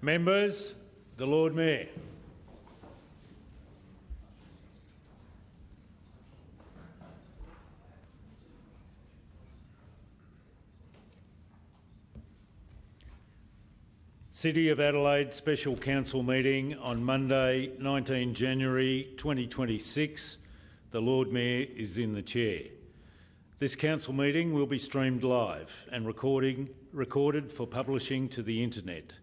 Members, the Lord Mayor. City of Adelaide Special Council meeting on Monday, 19 January 2026. The Lord Mayor is in the chair. This council meeting will be streamed live and recorded for publishing to the internet.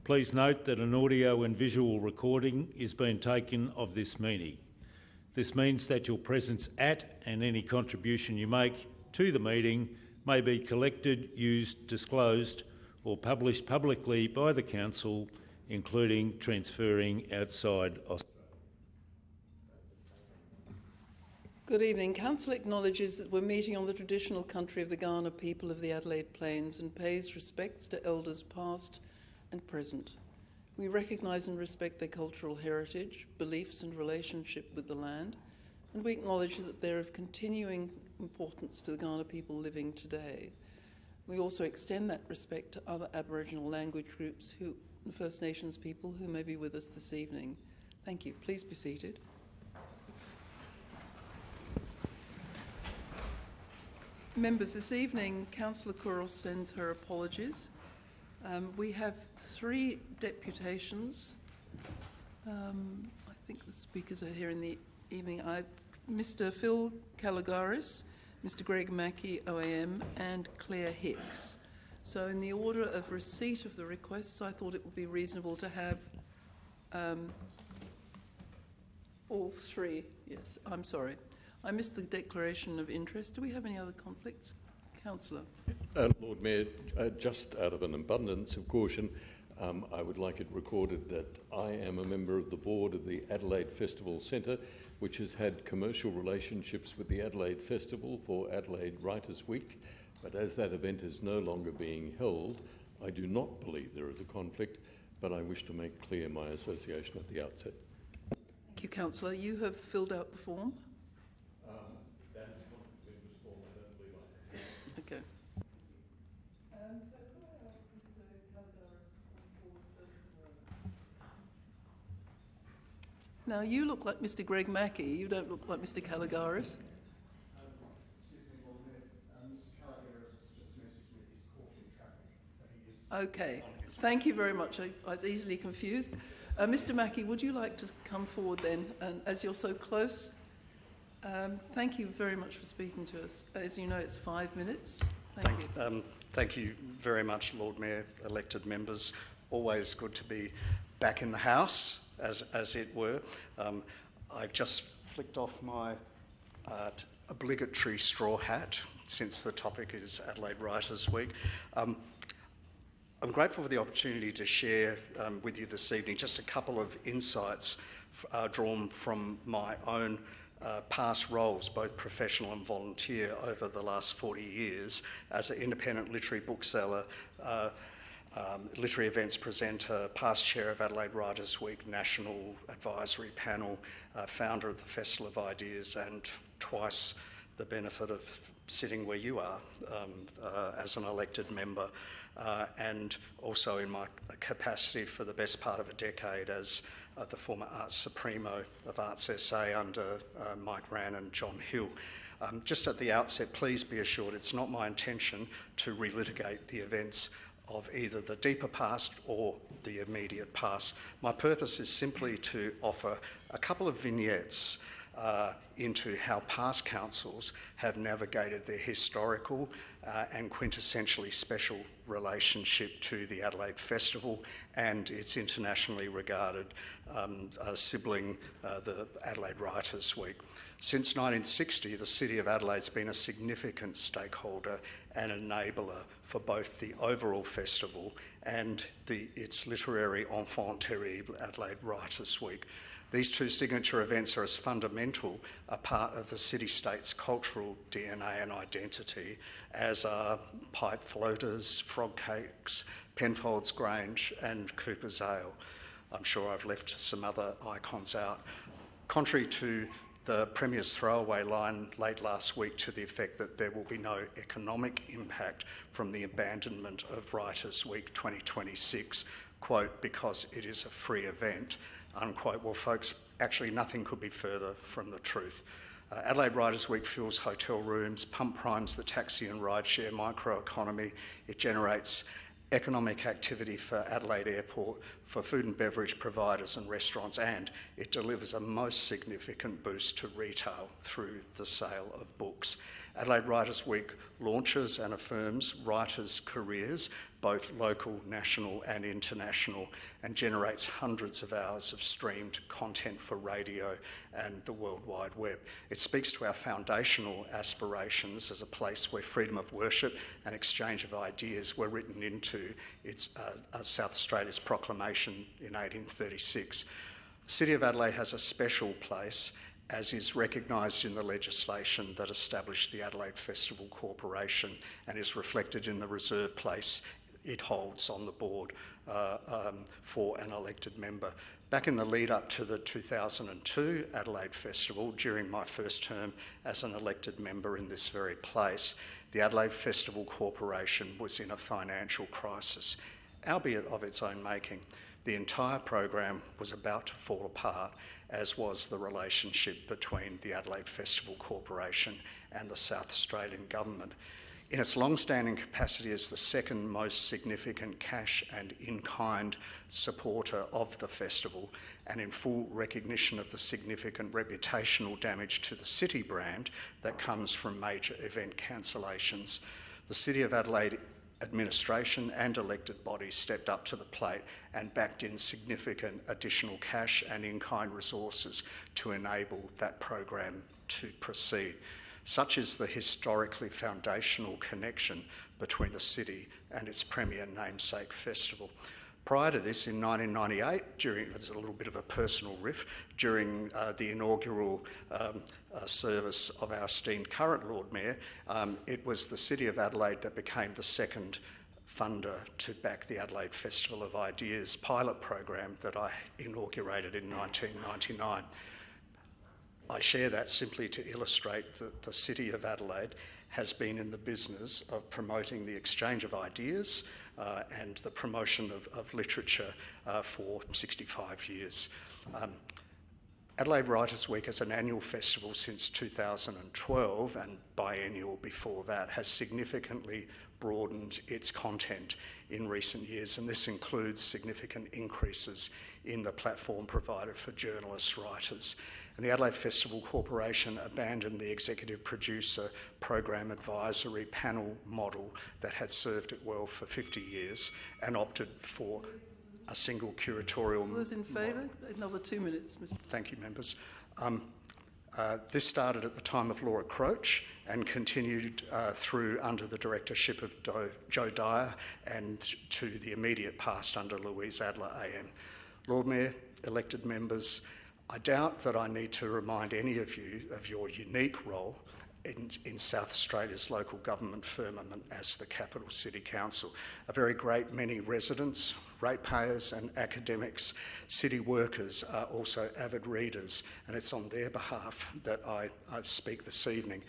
Please note that an audio and visual recording is being taken of this meeting. This means that your presence at and any contribution you make to the meeting may be collected, used, disclosed or published publicly by the Council, including transferring outside Australia. Good evening. Council acknowledges that we're meeting on the traditional country of the Kaurna people of the Adelaide Plains and pays respects to elders past and present. We recognise and respect their cultural heritage, beliefs and relationship with the land, and we acknowledge that they're of continuing importance to the Kaurna people living today. We also extend that respect to other Aboriginal language groups, First Nations people who may be with us this evening. Thank you. Please be seated. Members, this evening, Councillor Couros sends her apologies. We have 3 deputations. I think the speakers are here in the evening. Mr. Phil Caligaris, Mr. Greg Mackey, OAM, and Claire Hicks. So in the order of receipt of the requests, I thought it would be reasonable to have all 3. Yes, I'm sorry. I missed the declaration of interest. Do we have any other conflicts? Councillor. Lord Mayor, just out of an abundance of caution, I would like it recorded that I am a member of the board of the Adelaide Festival Centre, which has had commercial relationships with the Adelaide Festival for Adelaide Writers' Week. But as that event is no longer being held, I do not believe there is a conflict, but I wish to make clear my association at the outset. Thank you, Councillor. You have filled out the form? That is not the members' form, I don't believe I have. Okay. Now, you look like Mr. Greg Mackey. You don't look like Mr. Caligaris. Okay. Thank you very much. I was easily confused. Mr. Mackey, would you like to come forward then? And as you're so close, thank you very much for speaking to us. As you know, it's 5 minutes. Thank you. Thank you very much, Lord Mayor, elected members. Always good to be back in the House, as it were. I just flicked off my obligatory straw hat since the topic is Adelaide Writers' Week. I'm grateful for the opportunity to share with you this evening just a couple of insights drawn from my own past roles, both professional and volunteer, over the last 40 years as an independent literary bookseller, literary events presenter, past chair of Adelaide Writers' Week National Advisory Panel, founder of the Festival of Ideas, and twice the benefit of sitting where you are as an elected member, and also in my capacity for the best part of a decade as the former Arts Supremo of Arts SA under Mike Rann and John Hill. Just at the outset, please be assured it's not my intention to relitigate the events of either the deeper past or the immediate past. My purpose is simply to offer a couple of vignettes into how past councils have navigated their historical and quintessentially special relationship to the Adelaide Festival and its internationally regarded sibling, the Adelaide Writers' Week. Since 1960, the City of Adelaide's been a significant stakeholder and enabler for both the overall festival and its literary enfant terrible, Adelaide Writers' Week. These 2 signature events are as fundamental a part of the city-state's cultural DNA and identity as are pipe floaters, frog cakes, Penfolds Grange and Cooper's Ale. I'm sure I've left some other icons out. Contrary to the Premier's throwaway line late last week to the effect that there will be no economic impact from the abandonment of Writers' Week 2026, quote, because it is a free event, unquote. Well, folks, actually nothing could be further from the truth. Adelaide Writers Week fills hotel rooms, pump primes the taxi and rideshare microeconomy. It generates economic activity for Adelaide Airport, for food and beverage providers and restaurants, and it delivers a most significant boost to retail through the sale of books. Adelaide Writers Week launches and affirms writers' careers, both local, national and international, and generates hundreds of hours of streamed content for radio and the World Wide Web. It speaks to our foundational aspirations as a place where freedom of worship and exchange of ideas were written into South Australia's proclamation in 1836. The City of Adelaide has a special place, as is recognised in the legislation that established the Adelaide Festival Corporation and is reflected in the reserve place it holds on the board for an elected member. Back in the lead up to the 2002 Adelaide Festival, during my first term as an elected member in this very place, the Adelaide Festival Corporation was in a financial crisis, albeit of its own making. The entire program was about to fall apart, as was the relationship between the Adelaide Festival Corporation and the South Australian Government. In its long-standing capacity as the second most significant cash and in-kind supporter of the festival, and in full recognition of the significant reputational damage to the city brand that comes from major event cancellations, the City of Adelaide administration and elected bodies stepped up to the plate and backed in significant additional cash and in-kind resources to enable that program to proceed. Such is the historically foundational connection between the city and its premier namesake festival. Prior to this, in 1998, there's a little bit of a personal riff, during the inaugural service of our esteemed current Lord Mayor, it was the City of Adelaide that became the second funder to back the Adelaide Festival of Ideas pilot program that I inaugurated in 1999. I share that simply to illustrate that the City of Adelaide has been in the business of promoting the exchange of ideas and the promotion of literature for 65 years. Adelaide Writers Week as an annual festival since 2012 and biennial before that has significantly broadened its content in recent years, and this includes significant increases in the platform provided for journalists, writers. And the Adelaide Festival Corporation abandoned the executive producer program advisory panel model that had served it well for 50 years and opted for a single curatorial... All those in favour? Another 2 minutes, Mr. Thank you, members. This started at the time of Laura Croach and continued through under the directorship of Joe Dyer and to the immediate past under Louise Adler AM. Lord Mayor, elected members, I doubt that I need to remind any of you of your unique role in South Australia's local government firmament as the Capital City Council. A very great many residents, ratepayers and academics, city workers are also avid readers, and it's on their behalf that I speak this evening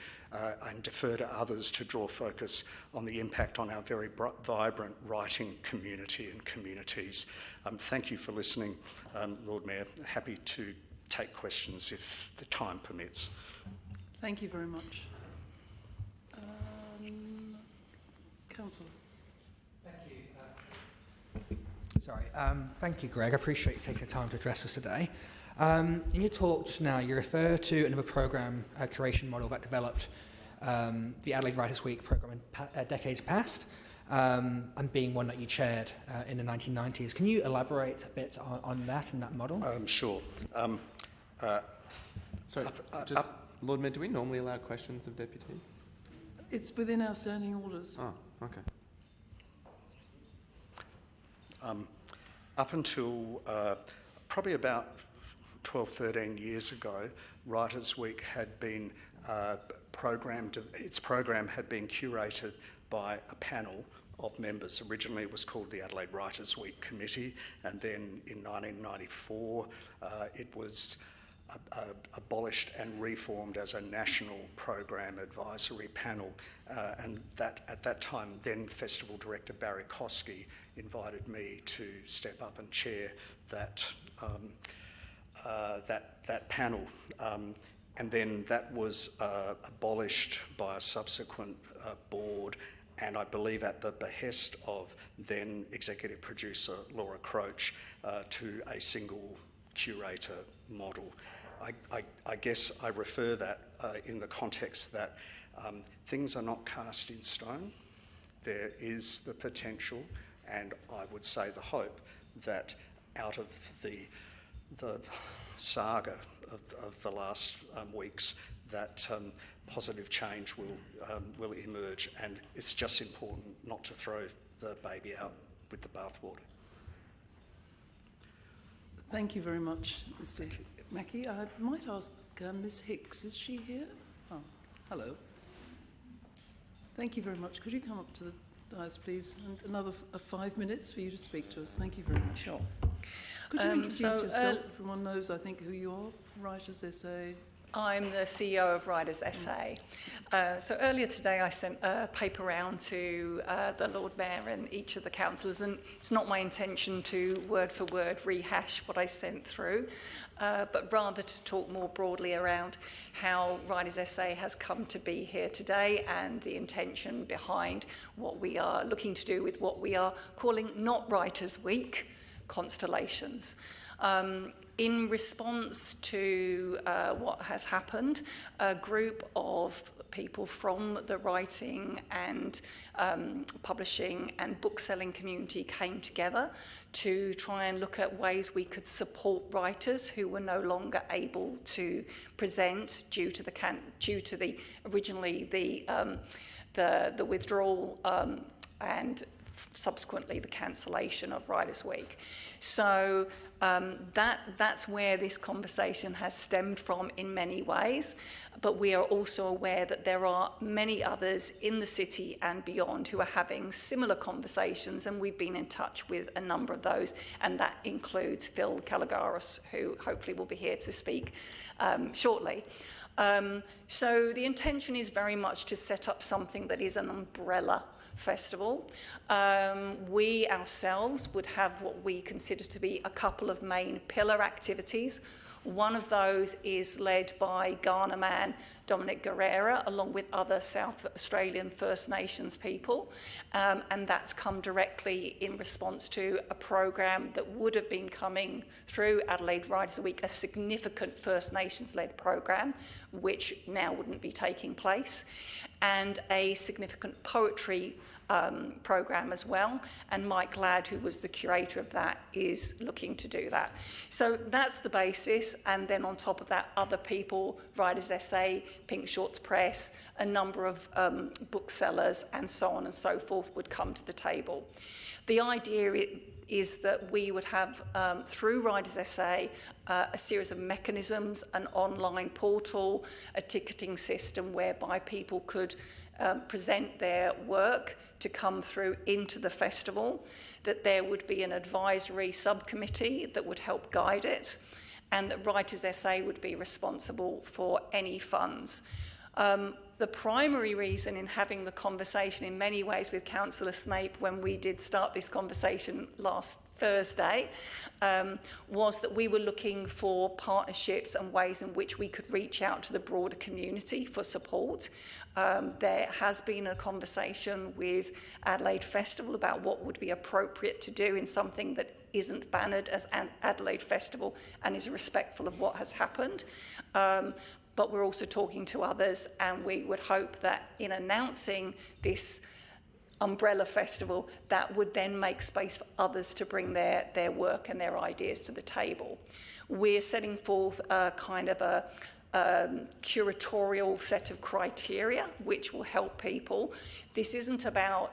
and defer to others to draw focus on the impact on our very vibrant writing community and communities. Thank you for listening, Lord Mayor. Happy to take questions if the time permits. Thank you very much. Councillor. Thank you, Greg. I appreciate you taking the time to address us today. In your talk just now, you refer to another programme curation model that developed the Adelaide Writers Week programme in decades past, and being one that you chaired in the 1990s. Can you elaborate a bit on that and that model? Sure. Sorry, Lord Mayor, do we normally allow questions of deputies? It's within our standing orders. Oh, okay. Up until probably about 12, 13 years ago, Writers Week had been its program had been curated by a panel of members. Originally it was called the Adelaide Writers Week Committee, and then in 1994 it was abolished and reformed as a national program advisory panel, and that at that time then Festival Director Barry Kosky invited me to step up and chair that that panel, and then that was abolished by a subsequent board, and I believe at the behest of then executive producer Laura Croach, to a single curator model. I guess I refer that in the context that things are not cast in stone. There is the potential, and I would say the hope, that out of the saga of the last weeks, that positive change will emerge, and it's just important not to throw the baby out with the bathwater. Thank you very much, Mr. Mackie. I might ask Ms. Hicks, is she here? Oh, hello. Thank you very much. Could you come up to the dais, please? And another 5 minutes for you to speak to us. Thank you very much. Sure. Could you introduce yourself? Everyone knows, I think, who you are. Writers SA. I'm the CEO of Writers SA. So earlier today I sent a paper round to the Lord Mayor and each of the councillors, and it's not my intention to word for word rehash what I sent through, but rather to talk more broadly around how Writers SA has come to be here today and the intention behind what we are looking to do with what we are calling Not Writers Week, Constellations. In response to what has happened, a group of people from the writing and publishing and bookselling community came together to try and look at ways we could support writers who were no longer able to present due to the originally the withdrawal and subsequently the cancellation of Writers' Week. So that's where this conversation has stemmed from in many ways, but we are also aware that there are many others in the city and beyond who are having similar conversations, and we've been in touch with a number of those, and that includes Phil Caligaris, who hopefully will be here to speak shortly. So the intention is very much to set up something that is an umbrella festival. We ourselves would have what we consider to be a couple of main pillar activities. One of those is led by Kaurna man Dominic Guerrera, along with other South Australian First Nations people, and that's come directly in response to a program that would have been coming through Adelaide Writers' Week, a significant First Nations-led program, which now wouldn't be taking place, and a significant poetry program as well, and Mike Ladd, who was the curator of that, is looking to do that. So that's the basis, and then on top of that, other people, Writers SA, Pink Shorts Press, a number of booksellers, and so on and so forth would come to the table. The idea is that we would have, through Writers SA, a series of mechanisms, an online portal, a ticketing system whereby people could present their work to come through into the festival, that there would be an advisory subcommittee that would help guide it, and that Writers SA would be responsible for any funds. The primary reason in having the conversation in many ways with Councillor Snape when we did start this conversation last Thursday was that we were looking for partnerships and ways in which we could reach out to the broader community for support. There has been a conversation with Adelaide Festival about what would be appropriate to do in something that isn't bannered as an Adelaide Festival and is respectful of what has happened. But we're also talking to others, and we would hope that in announcing this umbrella festival, that would then make space for others to bring their work and their ideas to the table. We're setting forth a kind of a curatorial set of criteria which will help people. This isn't about,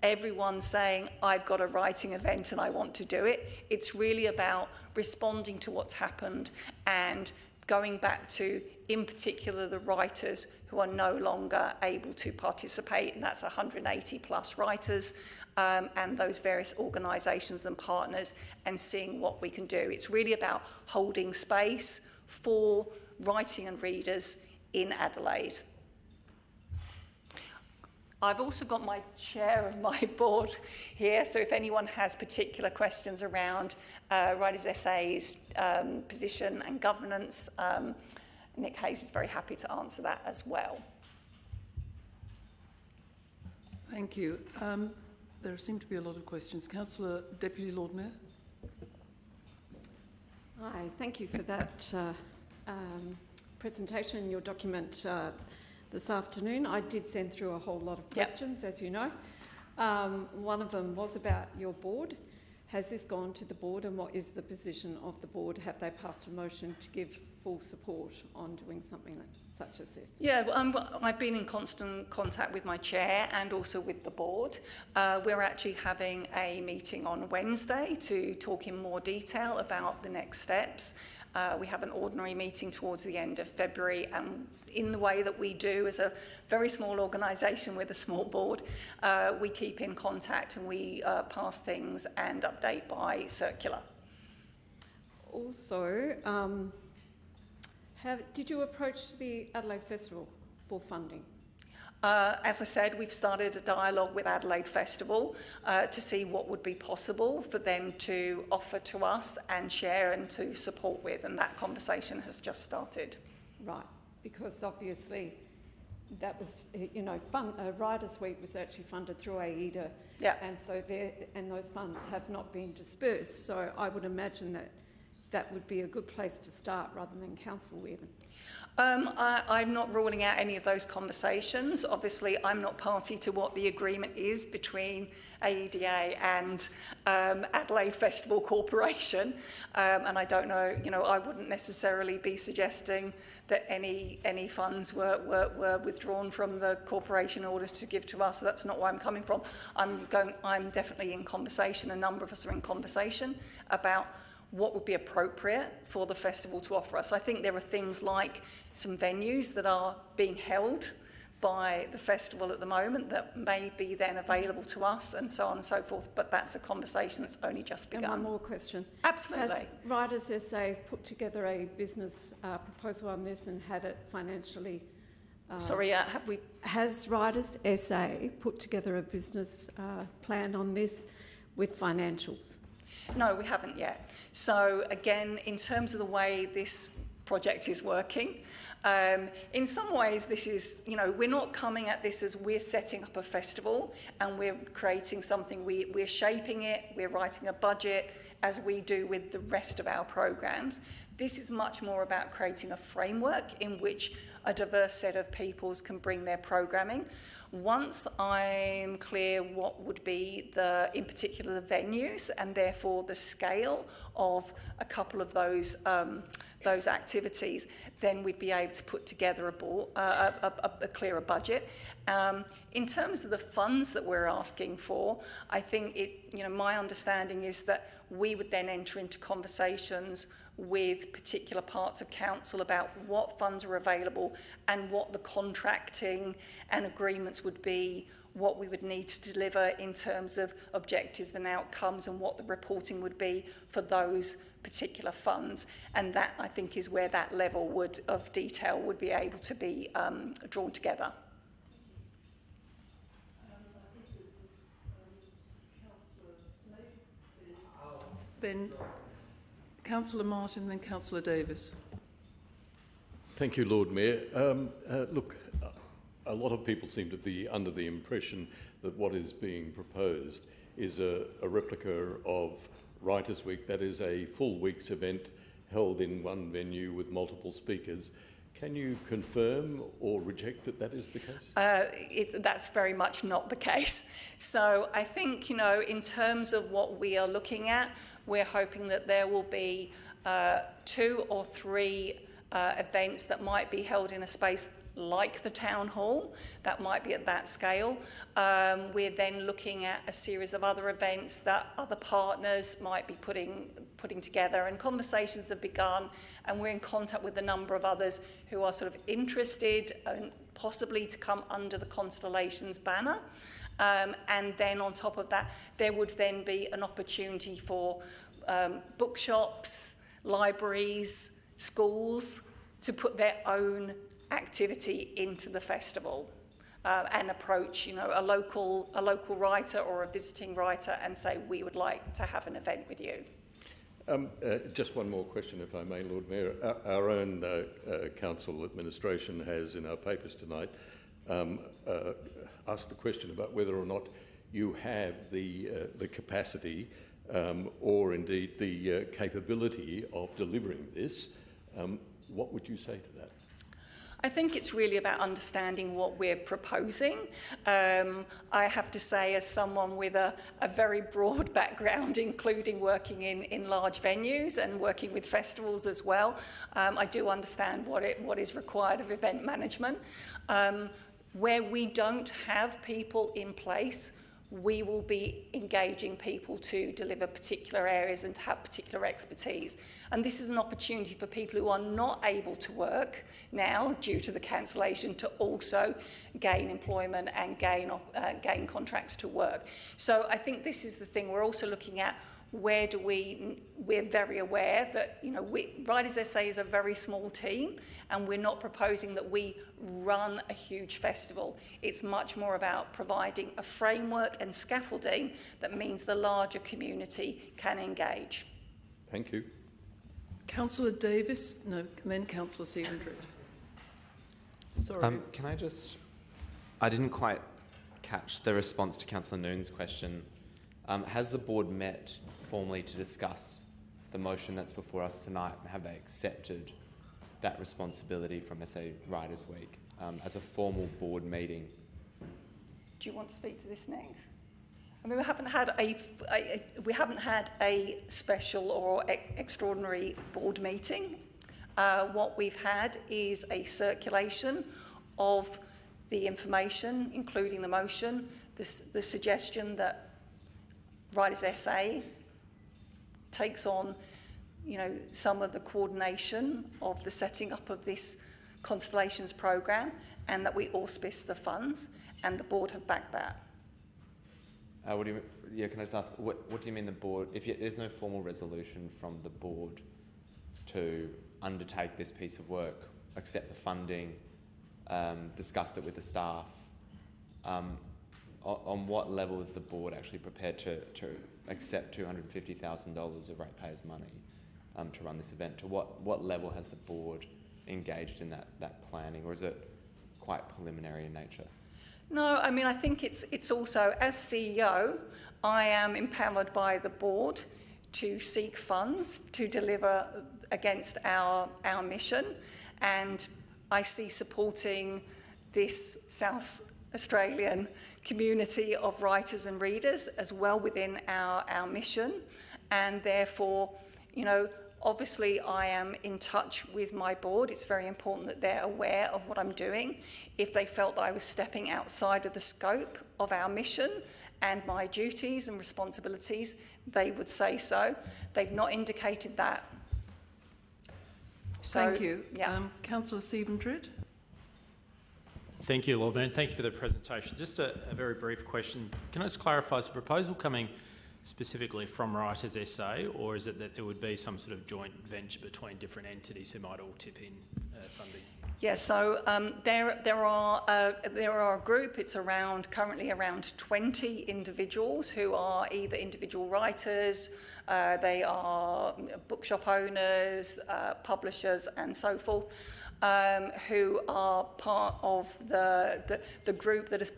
everyone saying, I've got a writing event and I want to do it. It's really about responding to what's happened and going back to, in particular, the writers who are no longer able to participate, and that's 180 plus writers, and those various organisations and partners, and seeing what we can do. It's really about holding space for writing and readers in Adelaide. I've also got my chair of my board here, so if anyone has particular questions around Writers SA's position and governance, Nick Hayes is very happy to answer that as well. Thank you. There seem to be a lot of questions. Councillor, Deputy Lord Mayor. Hi, thank you for that presentation in your document this afternoon. I did send through a whole lot of questions, as you know. One of them was about your board. Has this gone to the board, and what is the position of the board? Have they passed a motion to give full support on doing something such as this? Yeah, I've been in constant contact with my chair and also with the board. We're actually having a meeting on Wednesday to talk in more detail about the next steps. We have an ordinary meeting towards the end of February, and in the way that we do as a very small organisation with a small board, we keep in contact and we pass things and update by circular. Also, did you approach the Adelaide Festival for funding? As I said, we've started a dialogue with Adelaide Festival to see what would be possible for them to offer to us and share and to support with, and that conversation has just started. Right, because obviously that was, you know, Writers Week was actually funded through AIDA, and so those funds have not been dispersed. So I would imagine that would be a good place to start rather than council even. I'm not ruling out any of those conversations. Obviously, I'm not party to what the agreement is between AEDA and Adelaide Festival Corporation, and I don't know, you know, I wouldn't necessarily be suggesting that any funds were withdrawn from the corporation in order to give to us. So that's not where I'm coming from. I'm definitely in conversation. A number of us are in conversation about what would be appropriate for the festival to offer us. I think there are things like some venues that are being held by the festival at the moment that may be then available to us, and so on and so forth, but that's a conversation that's only just begun. And one more question. Absolutely. Has Writers SA put together a business proposal on this and had it financially... have we... Has Writers SA put together a business plan on this with financials? No, we haven't yet. So again, in terms of the way this project is working, in some ways this is, you know, we're not coming at this as we're setting up a festival and we're creating something, we're shaping it, we're writing a budget as we do with the rest of our programs. This is much more about creating a framework in which a diverse set of peoples can bring their programming. Once I'm clear what would be in particular the venues and therefore the scale of a couple of those activities, then we'd be able to put together a clearer budget. In terms of the funds that we're asking for, I think my understanding is that we would then enter into conversations with particular parts of council about what funds are available and what the contracting and agreements would be, what we would need to deliver in terms of objectives and outcomes, and what the reporting would be for those particular funds. And that, I think, is where that level of detail would be able to be drawn together. Then Councillor Martin, then Councillor Davis. Thank you, Lord Mayor. Look, a lot of people seem to be under the impression that what is being proposed is a replica of Writers' Week, that is a full week's event held in one venue with multiple speakers. Can you confirm or reject that is the case? That's very much not the case. So I think, you know, in terms of what we are looking at, we're hoping that there will be 2 or 3 events that might be held in a space like the town hall, that might be at that scale. We're then looking at a series of other events that other partners might be putting together, and conversations have begun, and we're in contact with a number of others who are sort of interested and possibly to come under the Constellations banner. And then on top of that, there would then be an opportunity for bookshops, libraries, schools to put their own activity into the festival. And approach, a local writer or a visiting writer and say, we would like to have an event with you. Just one more question, if I may, Lord Mayor. Our own council administration has, in our papers tonight, asked the question about whether or not you have the capacity or indeed the capability of delivering this. What would you say to that? I think it's really about understanding what we're proposing. I have to say, as someone with a very broad background, including working in large venues and working with festivals as well, I do understand what is required of event management. Where we don't have people in place, we will be engaging people to deliver particular areas and to have particular expertise. And this is an opportunity for people who are not able to work now due to the cancellation to also gain employment and gain contracts to work. So I think this is the thing. We're also looking at we're very aware that, Writers SA is a very small team, and we're not proposing that we run a huge festival. It's much more about providing a framework and scaffolding that means the larger community can engage. Thank you. Councillor Davis, no, and then Councillor Seavendred. Sorry. I didn't quite catch the response to Councillor Noon's question. Has the board met formally to discuss the motion that's before us tonight, and have they accepted that responsibility from SA Writers Week as a formal board meeting? Do you want to speak to this next? I mean, we haven't had a special or extraordinary board meeting. What we've had is a circulation of the information, including the motion, the suggestion that Writers SA takes on, some of the coordination of the setting up of this Constellations programme, and that we auspice the funds, and the board have backed that. What do you? Can I just ask, what do you mean the board? There's no formal resolution from the board to undertake this piece of work, accept the funding, discussed it with the staff. On what level is the board actually prepared to accept $250,000 of ratepayers' money to run this event? To what level has the board engaged in that planning, or is it quite preliminary in nature? No, I mean, I think it's also, as CEO, I am empowered by the board to seek funds to deliver against our mission, and I see supporting this South Australian community of writers and readers as well within our mission, and therefore, obviously I am in touch with my board. It's very important that they're aware of what I'm doing. If they felt that I was stepping outside of the scope of our mission and my duties and responsibilities, they would say so. They've not indicated that. So, thank you. Yeah. Councillor Seavendred. Thank you, Lord Mayor. Thank you for the presentation. Just a very brief question. Can I just clarify, is the proposal coming specifically from Writers SA, or is it that there would be some sort of joint venture between different entities who might all tip in funding? Yeah, so there are a group. It's currently around 20 individuals who are either individual writers, they are bookshop owners, publishers, and so forth. Who are part of the group that has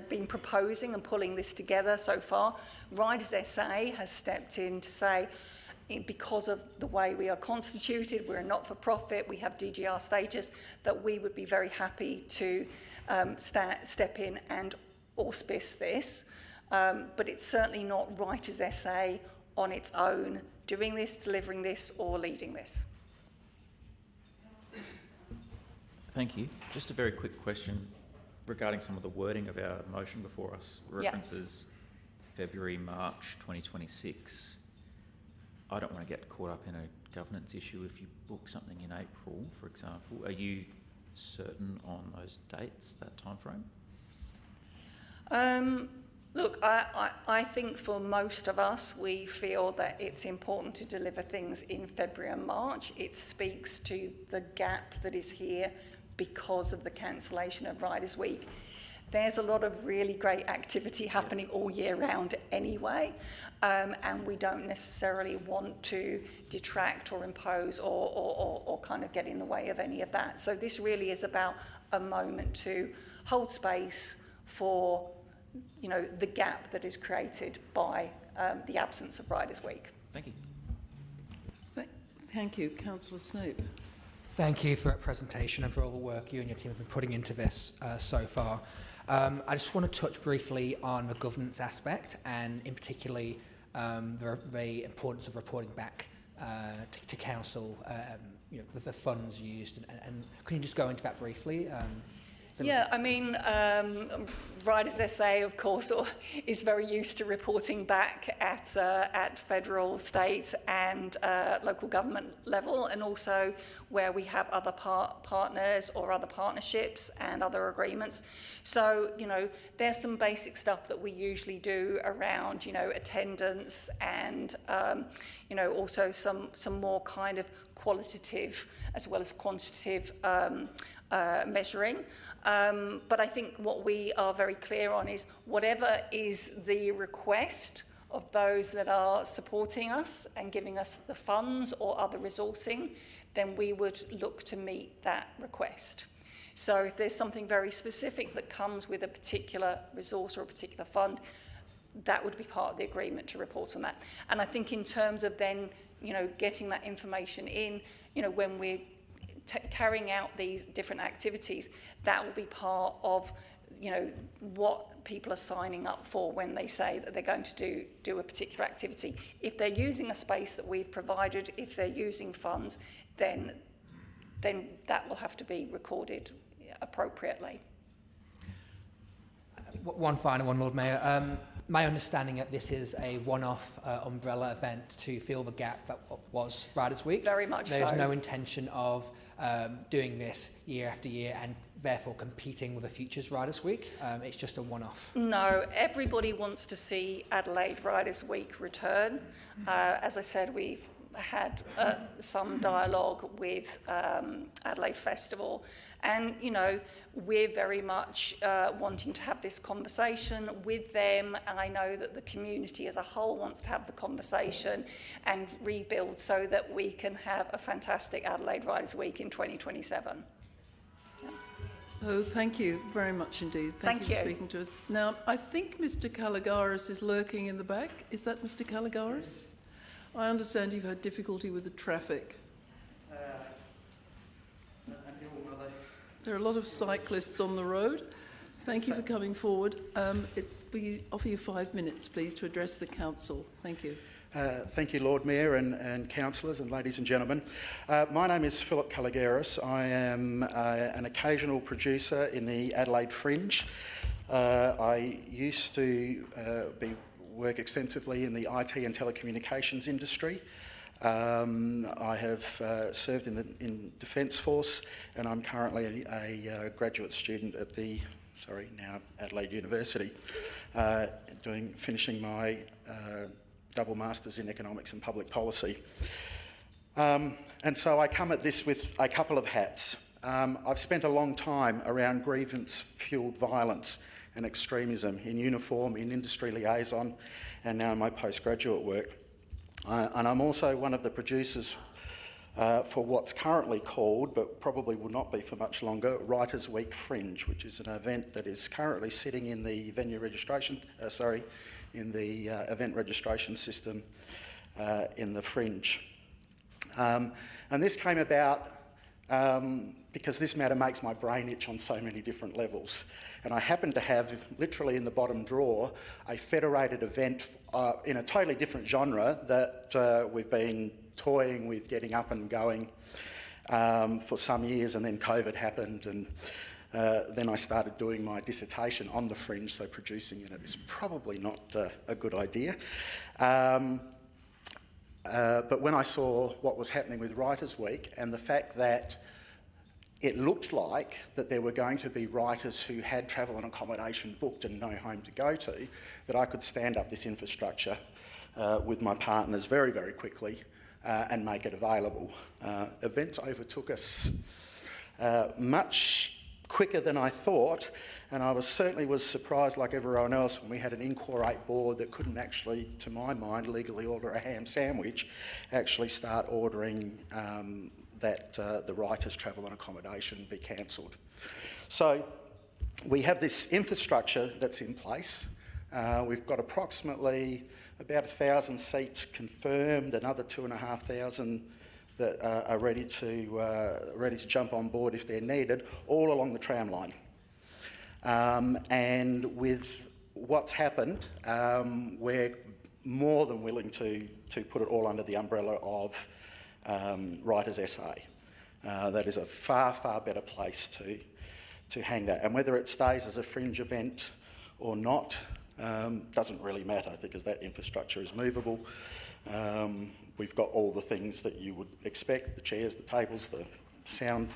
been proposing and pulling this together so far. Writers SA has stepped in to say, because of the way we are constituted, we're a not-for-profit, we have DGR status, that we would be very happy to step in and auspice this. But it's certainly not Writers SA on its own doing this, delivering this, or leading this. Thank you. Just a very quick question regarding some of the wording of our motion before us. References February, March 2026. I don't want to get caught up in a governance issue if you book something in April, for example. Are you certain on those dates, that time frame? Look, I think for most of us, we feel that it's important to deliver things in February and March. It speaks to the gap that is here because of the cancellation of Riders Week. There's a lot of really great activity happening all year round anyway, and we don't necessarily want to detract or impose or kind of get in the way of any of that. So this really is about a moment to hold space for, you know, the gap that is created by the absence of Riders Week. Thank you. Thank you. Councillor Snoop. Thank you for that presentation and for all the work you and your team have been putting into this so far. I just want to touch briefly on the governance aspect and in particularly the importance of reporting back to council, you know, the funds used. And can you just go into that briefly? Yeah, I mean, Riders SA, of course, is very used to reporting back at federal, state and local government level, and also where we have other partners or other partnerships and other agreements. So, you know, there's some basic stuff that we usually do around, you know, attendance and, you know, also some more kind of qualitative as well as quantitative measuring. But I think what we are very clear on is whatever is the request of those that are supporting us and giving us the funds or other resourcing, then we would look to meet that request. So if there's something very specific that comes with a particular resource or a particular fund, that would be part of the agreement to report on that. And I think in terms of then, you know, getting that information in, you know, when we're carrying out these different activities, that will be part of, you know, what people are signing up for when they say that they're going to do a particular activity. If they're using a space that we've provided, if they're using funds, then that will have to be recorded appropriately. One final one, Lord Mayor. My understanding that this is a one-off umbrella event to fill the gap that was Riders Week. Very much so. There's no intention of doing this year after year and therefore competing with a futures Riders Week. It's just a one-off. No, everybody wants to see Adelaide Riders Week return. As I said, we've had some dialogue with Adelaide Festival, and you know, we're very much wanting to have this conversation with them, and I know that the community as a whole wants to have the conversation and rebuild so that we can have a fantastic Adelaide Riders Week in 2027. Oh, thank you very much indeed. Thank you for speaking to us. Now, I think Mr. Caligaris is lurking in the back. Is that Mr. Caligaris? I understand you've had difficulty with the traffic. There are a lot of cyclists on the road. Thank you for coming forward. We offer you 5 minutes, please, to address the council. Thank you. Thank you, Lord Mayor and councillors and ladies and gentlemen. My name is Philip Caligaris. I am an occasional producer in the Adelaide Fringe. I used to work extensively in the IT and telecommunications industry. I have served in Defence Force, and I'm currently a graduate student at the now Adelaide University, finishing my double masters in economics and public policy. And so I come at this with a couple of hats. I've spent a long time around grievance-fuelled violence and extremism in uniform, in industry liaison, and now in my postgraduate work. And I'm also one of the producers for what's currently called, but probably will not be for much longer, Writers' Week Fringe, which is an event that is currently sitting in the event registration system in the Fringe. And this came about because this matter makes my brain itch on so many different levels. And I happen to have, literally in the bottom drawer, a federated event in a totally different genre that we've been toying with getting up and going for some years, and then COVID happened, and then I started doing my dissertation on the Fringe, so producing it is probably not a good idea. But when I saw what was happening with Writers' Week and the fact that it looked like that there were going to be writers who had travel and accommodation booked and no home to go to, that I could stand up this infrastructure with my partners very, very quickly and make it available. Events overtook us much quicker than I thought, and I certainly was surprised, like everyone else, when we had an inquirate board that couldn't actually, to my mind, legally order a ham sandwich, actually start ordering that the writers' travel and accommodation be cancelled. So we have this infrastructure that's in place. We've got approximately about 1,000 seats confirmed, another 2,500 that are ready to jump on board if they're needed, all along the tram line. And with what's happened, we're more than willing to put it all under the umbrella of Writers SA. That is a far, far better place to hang that. And whether it stays as a fringe event or not doesn't really matter, because that infrastructure is movable. We've got all the things that you would expect, the chairs, the tables, the sound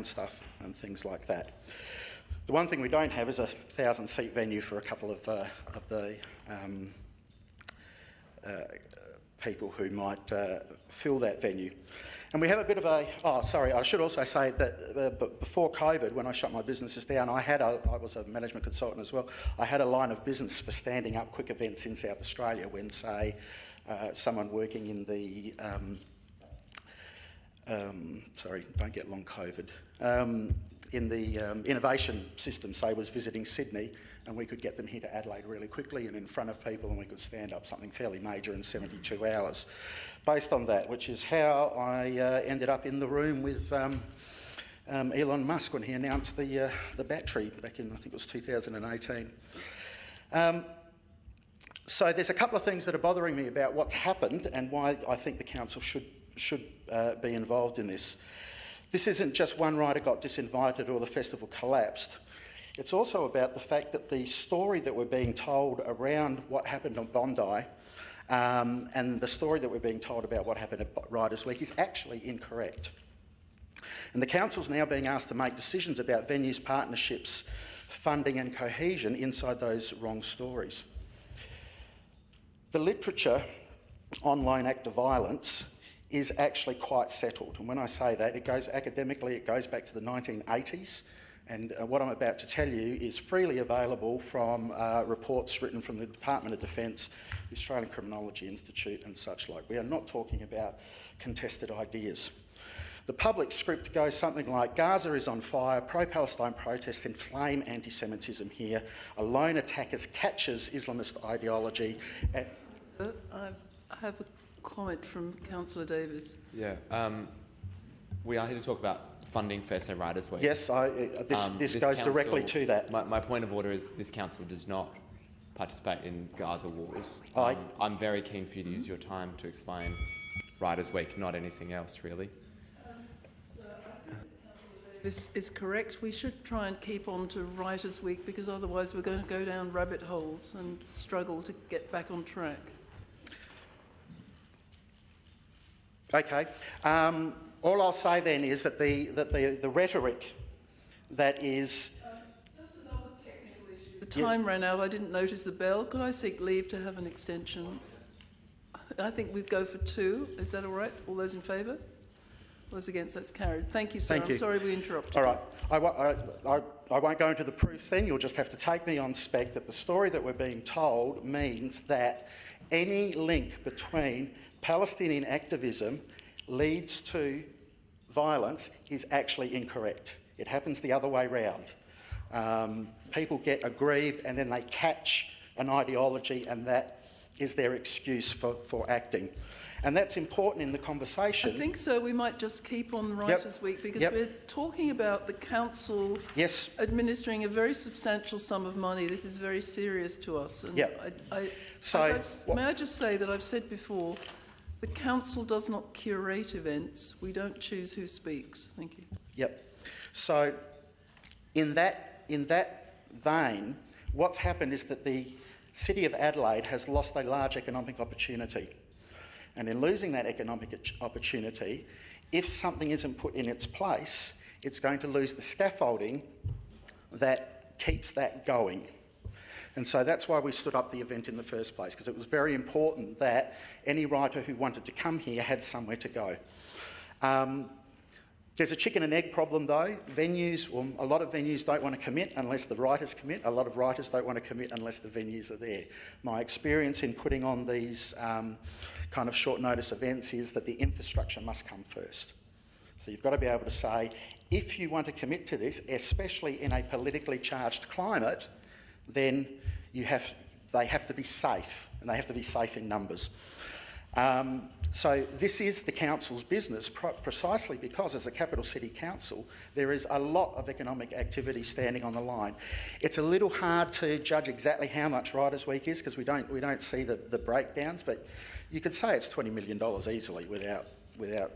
stuff and things like that. The one thing we don't have is a 1,000-seat venue for a couple of the people who might fill that venue. And we have a bit of a... Oh, sorry, I should also say that before COVID, when I shut my businesses down, I was a management consultant as well. I had a line of business for standing up quick events in South Australia when, say, someone working in the... sorry, don't get long COVID. In the innovation system, say, was visiting Sydney, and we could get them here to Adelaide really quickly and in front of people, and we could stand up something fairly major in 72 hours. Based on that, which is how I ended up in the room with Elon Musk when he announced the battery back in, I think it was 2018. So there's a couple of things that are bothering me about what's happened and why I think the council should be involved in this. This isn't just one writer got disinvited or the festival collapsed. It's also about the fact that the story that we're being told around what happened on Bondi and the story that we're being told about what happened at Writers' Week is actually incorrect. And the council's now being asked to make decisions about venues, partnerships, funding and cohesion inside those wrong stories. The literature on lone act of violence is actually quite settled. And when I say that, it goes academically, it goes back to the 1980s. And what I'm about to tell you is freely available from reports written from the Department of Defence, the Australian Criminology Institute and such like. We are not talking about contested ideas. The public script goes something like, Gaza is on fire, pro-Palestine protests inflame anti-Semitism here, a lone attacker catches Islamist ideology. I have a comment from Councillor Davis. Yeah, we are here to talk about funding for SA Writers' Week. Yes, this goes council, directly to that. My point of order is this council does not participate in Gaza wars. I'm very keen for you to use your time to explain Writers' Week, not anything else, really. So I think this is correct. We should try and keep on to Writers' Week, because otherwise we're going to go down rabbit holes and struggle to get back on track. Okay. All I'll say then is that the rhetoric that is... Just another technical issue. The time ran out. I didn't notice the bell. Could I seek leave to have an extension? I think we'd go for 2. Is that all right? All those in favour? All those against? That's carried. Thank you, sir. Thank you. I'm sorry we interrupted. All right. I won't go into the proofs then. You'll just have to take me on spec that the story that we're being told means that any link between Palestinian activism leads to violence is actually incorrect. It happens the other way round. People get aggrieved and then they catch an ideology, and that is their excuse for acting. And that's important in the conversation. I think so. We might just keep on Writers' Week, because we're talking about the council administering a very substantial sum of money. This is very serious to us. And may I just say that I've said before, the council does not curate events. We don't choose who speaks. Thank you. Yep. So in that vein, what's happened is that the City of Adelaide has lost a large economic opportunity. And in losing that economic opportunity, if something isn't put in its place, it's going to lose the scaffolding that keeps that going. And so that's why we stood up the event in the first place, because it was very important that any writer who wanted to come here had somewhere to go. There's a chicken and egg problem though. A lot of venues don't want to commit unless the writers commit. A lot of writers don't want to commit unless the venues are there. My experience in putting on these kind of short notice events is that the infrastructure must come first. So you've got to be able to say, if you want to commit to this, especially in a politically charged climate, then they have to be safe, and they have to be safe in numbers. So this is the council's business precisely because as a capital city council there is a lot of economic activity standing on the line. It's a little hard to judge exactly how much Writers' Week is because we don't see the breakdowns, but you could say it's $20 million easily without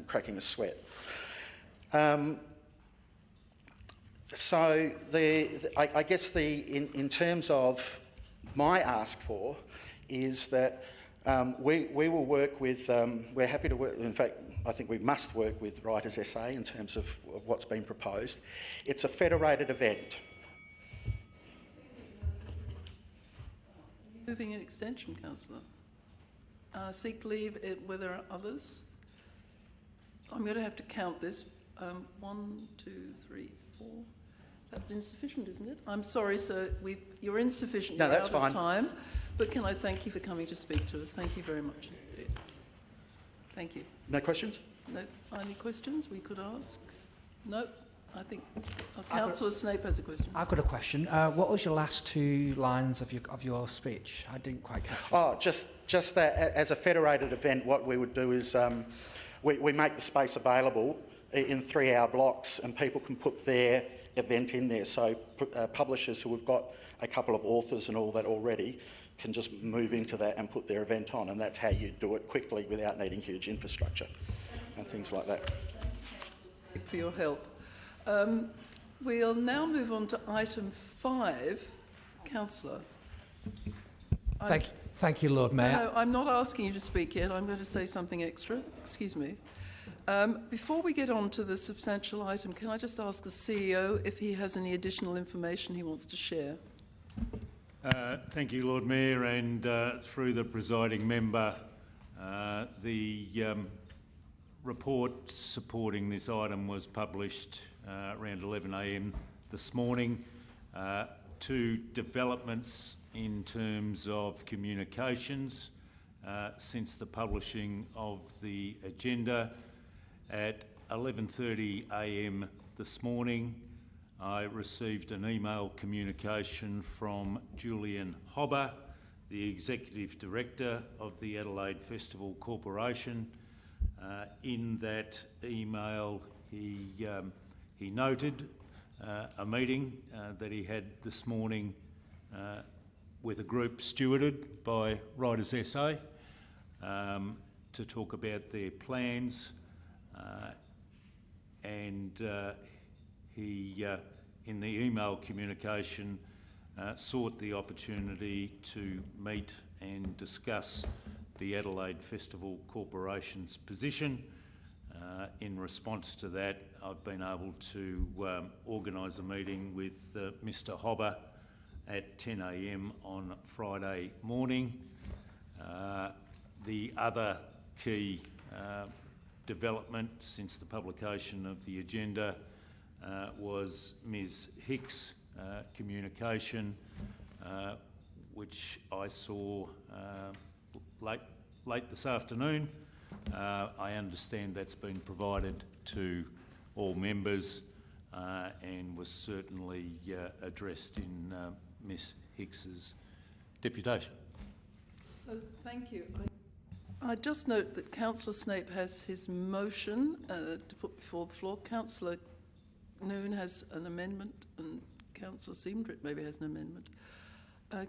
cracking a sweat. So I guess in terms of my ask for is that we will work with, we're happy to work, in fact I think we must work with Writers SA in terms of what's been proposed. It's a federated event. Moving an extension, Councillor. Seek leave, were there others? I'm going to have to count this. 1, 2, 3, 4. That's insufficient, isn't it? I'm sorry, sir. You're insufficient. No, You're that's out fine. Of time. But can I thank you for coming to speak to us? Thank you very much indeed. Thank you. No questions? No. Any questions we could ask? No. I think Councillor Snape has a question. I've got a question. What was your last two lines of your speech? I didn't quite catch it. Oh, just that as a federated event, what we would do is we make the space available in 3-hour blocks and people can put their event in there. So publishers who have got a couple of authors and all that already can just move into that and put their event on, and that's how you do it quickly without needing huge infrastructure and things like that. Thank you for your help. We'll now move on to item 5. Councillor. Thank you, Lord Mayor. No, I'm not asking you to speak yet. I'm going to say something extra. Excuse me. Before we get on to the substantial item, can I just ask the CEO if he has any additional information he wants to share? Thank you, Lord Mayor, and through the presiding member, the report supporting this item was published around 11 a.m. this morning. 2 developments in terms of communications since the publishing of the agenda. At 11:30 a.m. this morning, I received an email communication from Julian Hobber, the Executive Director of the Adelaide Festival Corporation. In that email, he noted a meeting that he had this morning with a group stewarded by Writers SA to talk about their plans, and he, in the email communication, sought the opportunity to meet and discuss the Adelaide Festival Corporation's position. In response to that, I've been able to organise a meeting with Mr Hobber at 10 a.m. on Friday morning. The other key development since the publication of the agenda was Ms Hicks' communication, which I saw late this afternoon. I understand that's been provided to all members and was certainly addressed in Ms Hicks's deputation. So, thank you. I just note that Councillor Snape has his motion to put before the floor. Councillor Noon has an amendment, and Councillor Seamdritt maybe has an amendment.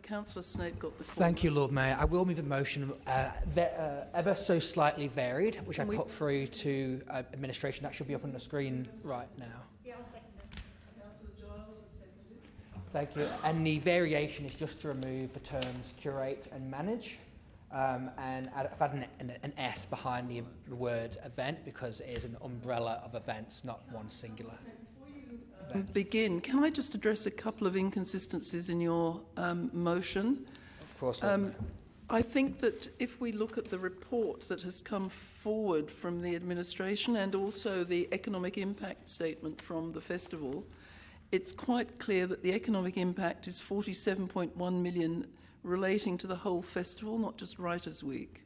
Councillor Snape got the floor. Thank you, Lord Mayor. I will move a motion ever so slightly varied, which I put through to administration. That should be up on the screen right now. Yeah, I'll second this. Councillor Giles has seconded. Thank you. And the variation is just to remove the terms curate and manage. and I've had an S behind the word event because it is an umbrella of events, not one singular event. Begin. Can I just address a couple of inconsistencies in your motion? Of course. I think that if we look at the report that has come forward from the administration and also the economic impact statement from the festival, it's quite clear that the economic impact is 47.1 million relating to the whole festival, not just Writers' Week.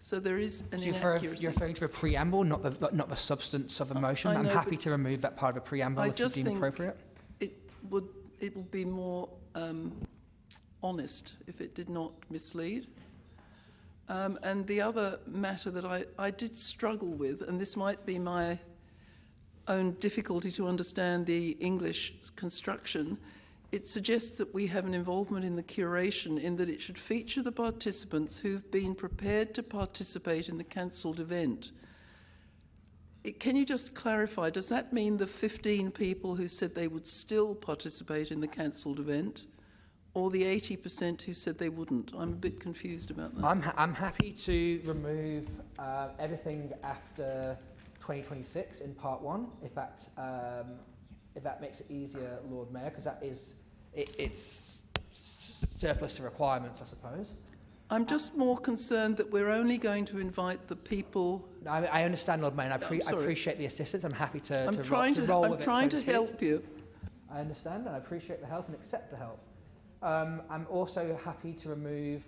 So there is an inaccuracy. You're referring to a preamble, not the substance of the motion. I'm happy to remove that part of a preamble if you deem appropriate. It will be more honest if it did not mislead. And the other matter that I did struggle with, and this might be my own difficulty to understand the English construction, it suggests that we have an involvement in the curation in that it should feature the participants who've been prepared to participate in the cancelled event. Can you just clarify, does that mean the 15 people who said they would still participate in the cancelled event, or the 80% who said they wouldn't? I'm a bit confused about that. I'm happy to remove everything after 2026 in part 1, if that makes it easier, Lord Mayor, because that is it's surplus to requirements, I suppose. I'm just more concerned that we're only going to invite the people. I understand, Lord Mayor. I appreciate the assistance. I'm happy to roll with it. I'm trying to help you. I understand, and I appreciate the help and accept the help. I'm also happy to remove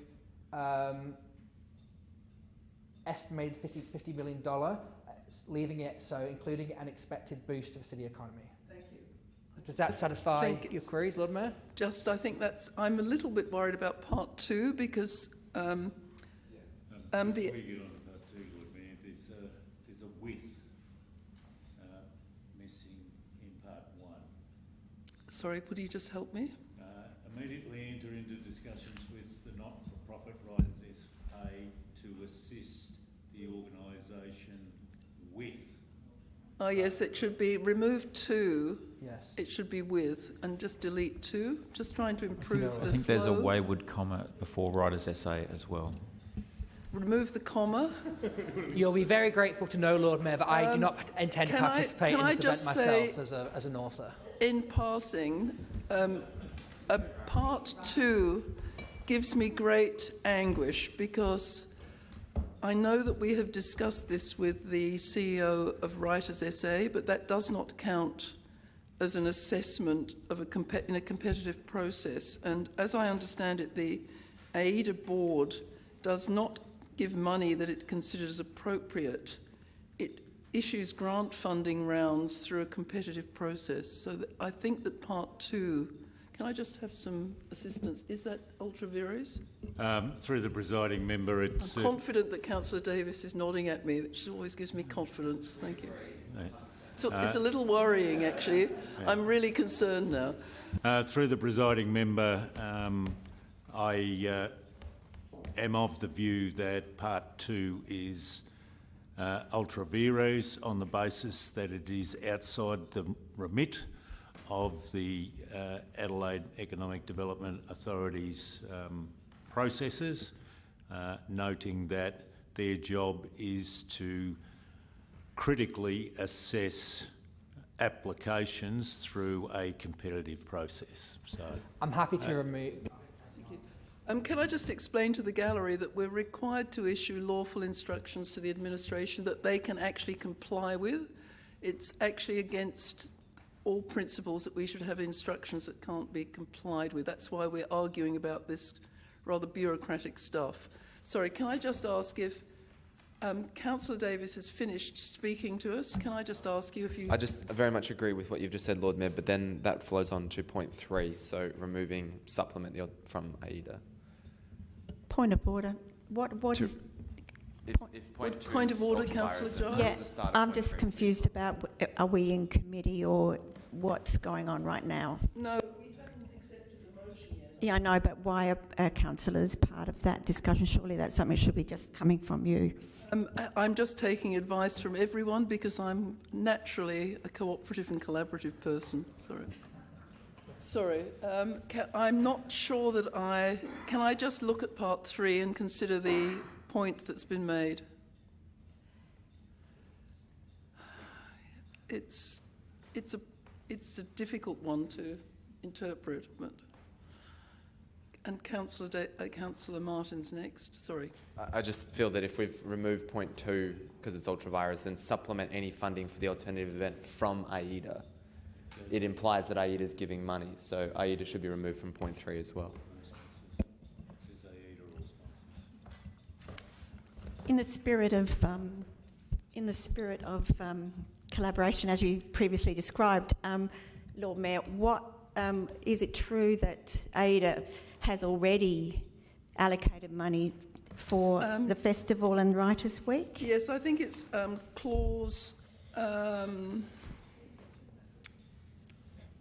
estimated $50 million, leaving it so including an expected boost to the city economy. Thank you. Does that satisfy your queries, Lord Mayor? I think that's. I'm a little bit worried about part 2 because. Before we get on to part 2, Lord Mayor, there's a with missing in part 1. Sorry, would you just help me? Immediately enter into discussions with the not-for-profit Writers SA to assist the organisation with. Oh yes, it should be remove 2. Yes. It should be with, and just delete 2. Just trying to improve the flow. I think there's a wayward comma before Writers SA as well. Remove the comma. You'll be very grateful to know, Lord Mayor, that I do not intend to participate in this event myself as an author. In passing, part 2 gives me great anguish because I know that we have discussed this with the CEO of Writers SA, but that does not count as an assessment of in a competitive process. And as I understand it, the AIDA board does not give money that it considers appropriate. It issues grant funding rounds through a competitive process. So I think that part 2. Can I just have some assistance? Is that ultra vires? Through the presiding member, it's... I'm confident that Councillor Davis is nodding at me. That always gives me confidence. Thank you. So it's a little worrying, actually. Yeah. I'm really concerned now. Through the presiding member, I am of the view that part 2 is ultra vires on the basis that it is outside the remit of the Adelaide Economic Development Authority's processes, noting that their job is to critically assess applications through a competitive process. So I'm happy to remove. Can I just explain to the gallery that we're required to issue lawful instructions to the administration that they can actually comply with? It's actually against all principles that we should have instructions that can't be complied with. That's why we're arguing about this rather bureaucratic stuff. Sorry, can I just ask if Councillor Davis has finished speaking to us? Can I just ask you if you... I just very much agree with what you've just said, Lord Mayor, but then that flows on to point 3, so removing supplement from AIDA. Point of order. What is... If point of order, Councillor Giles? Yes, I'm just confused about, are we in committee or what's going on right now? No, we haven't accepted the motion yet. Yeah, I know, but why are councillors part of that discussion? Surely that's something that should be just coming from you. I'm just taking advice from everyone because I'm naturally a cooperative and collaborative person. Sorry. Sorry, I'm not sure that can I just look at part 3 and consider the point that's been made? It's a difficult one to interpret, but. And Councillor Martin's next. Sorry. I just feel that if we've removed point 2 because it's ultra-virus, then supplement any funding for the alternative event from AIDA, it implies that AIDA is giving money. So AIDA should be removed from point 3 as well. In the spirit of collaboration, as you previously described, Lord Mayor, is it true that AIDA has already allocated money for the festival and Writers' Week? Yes, I think it's clause.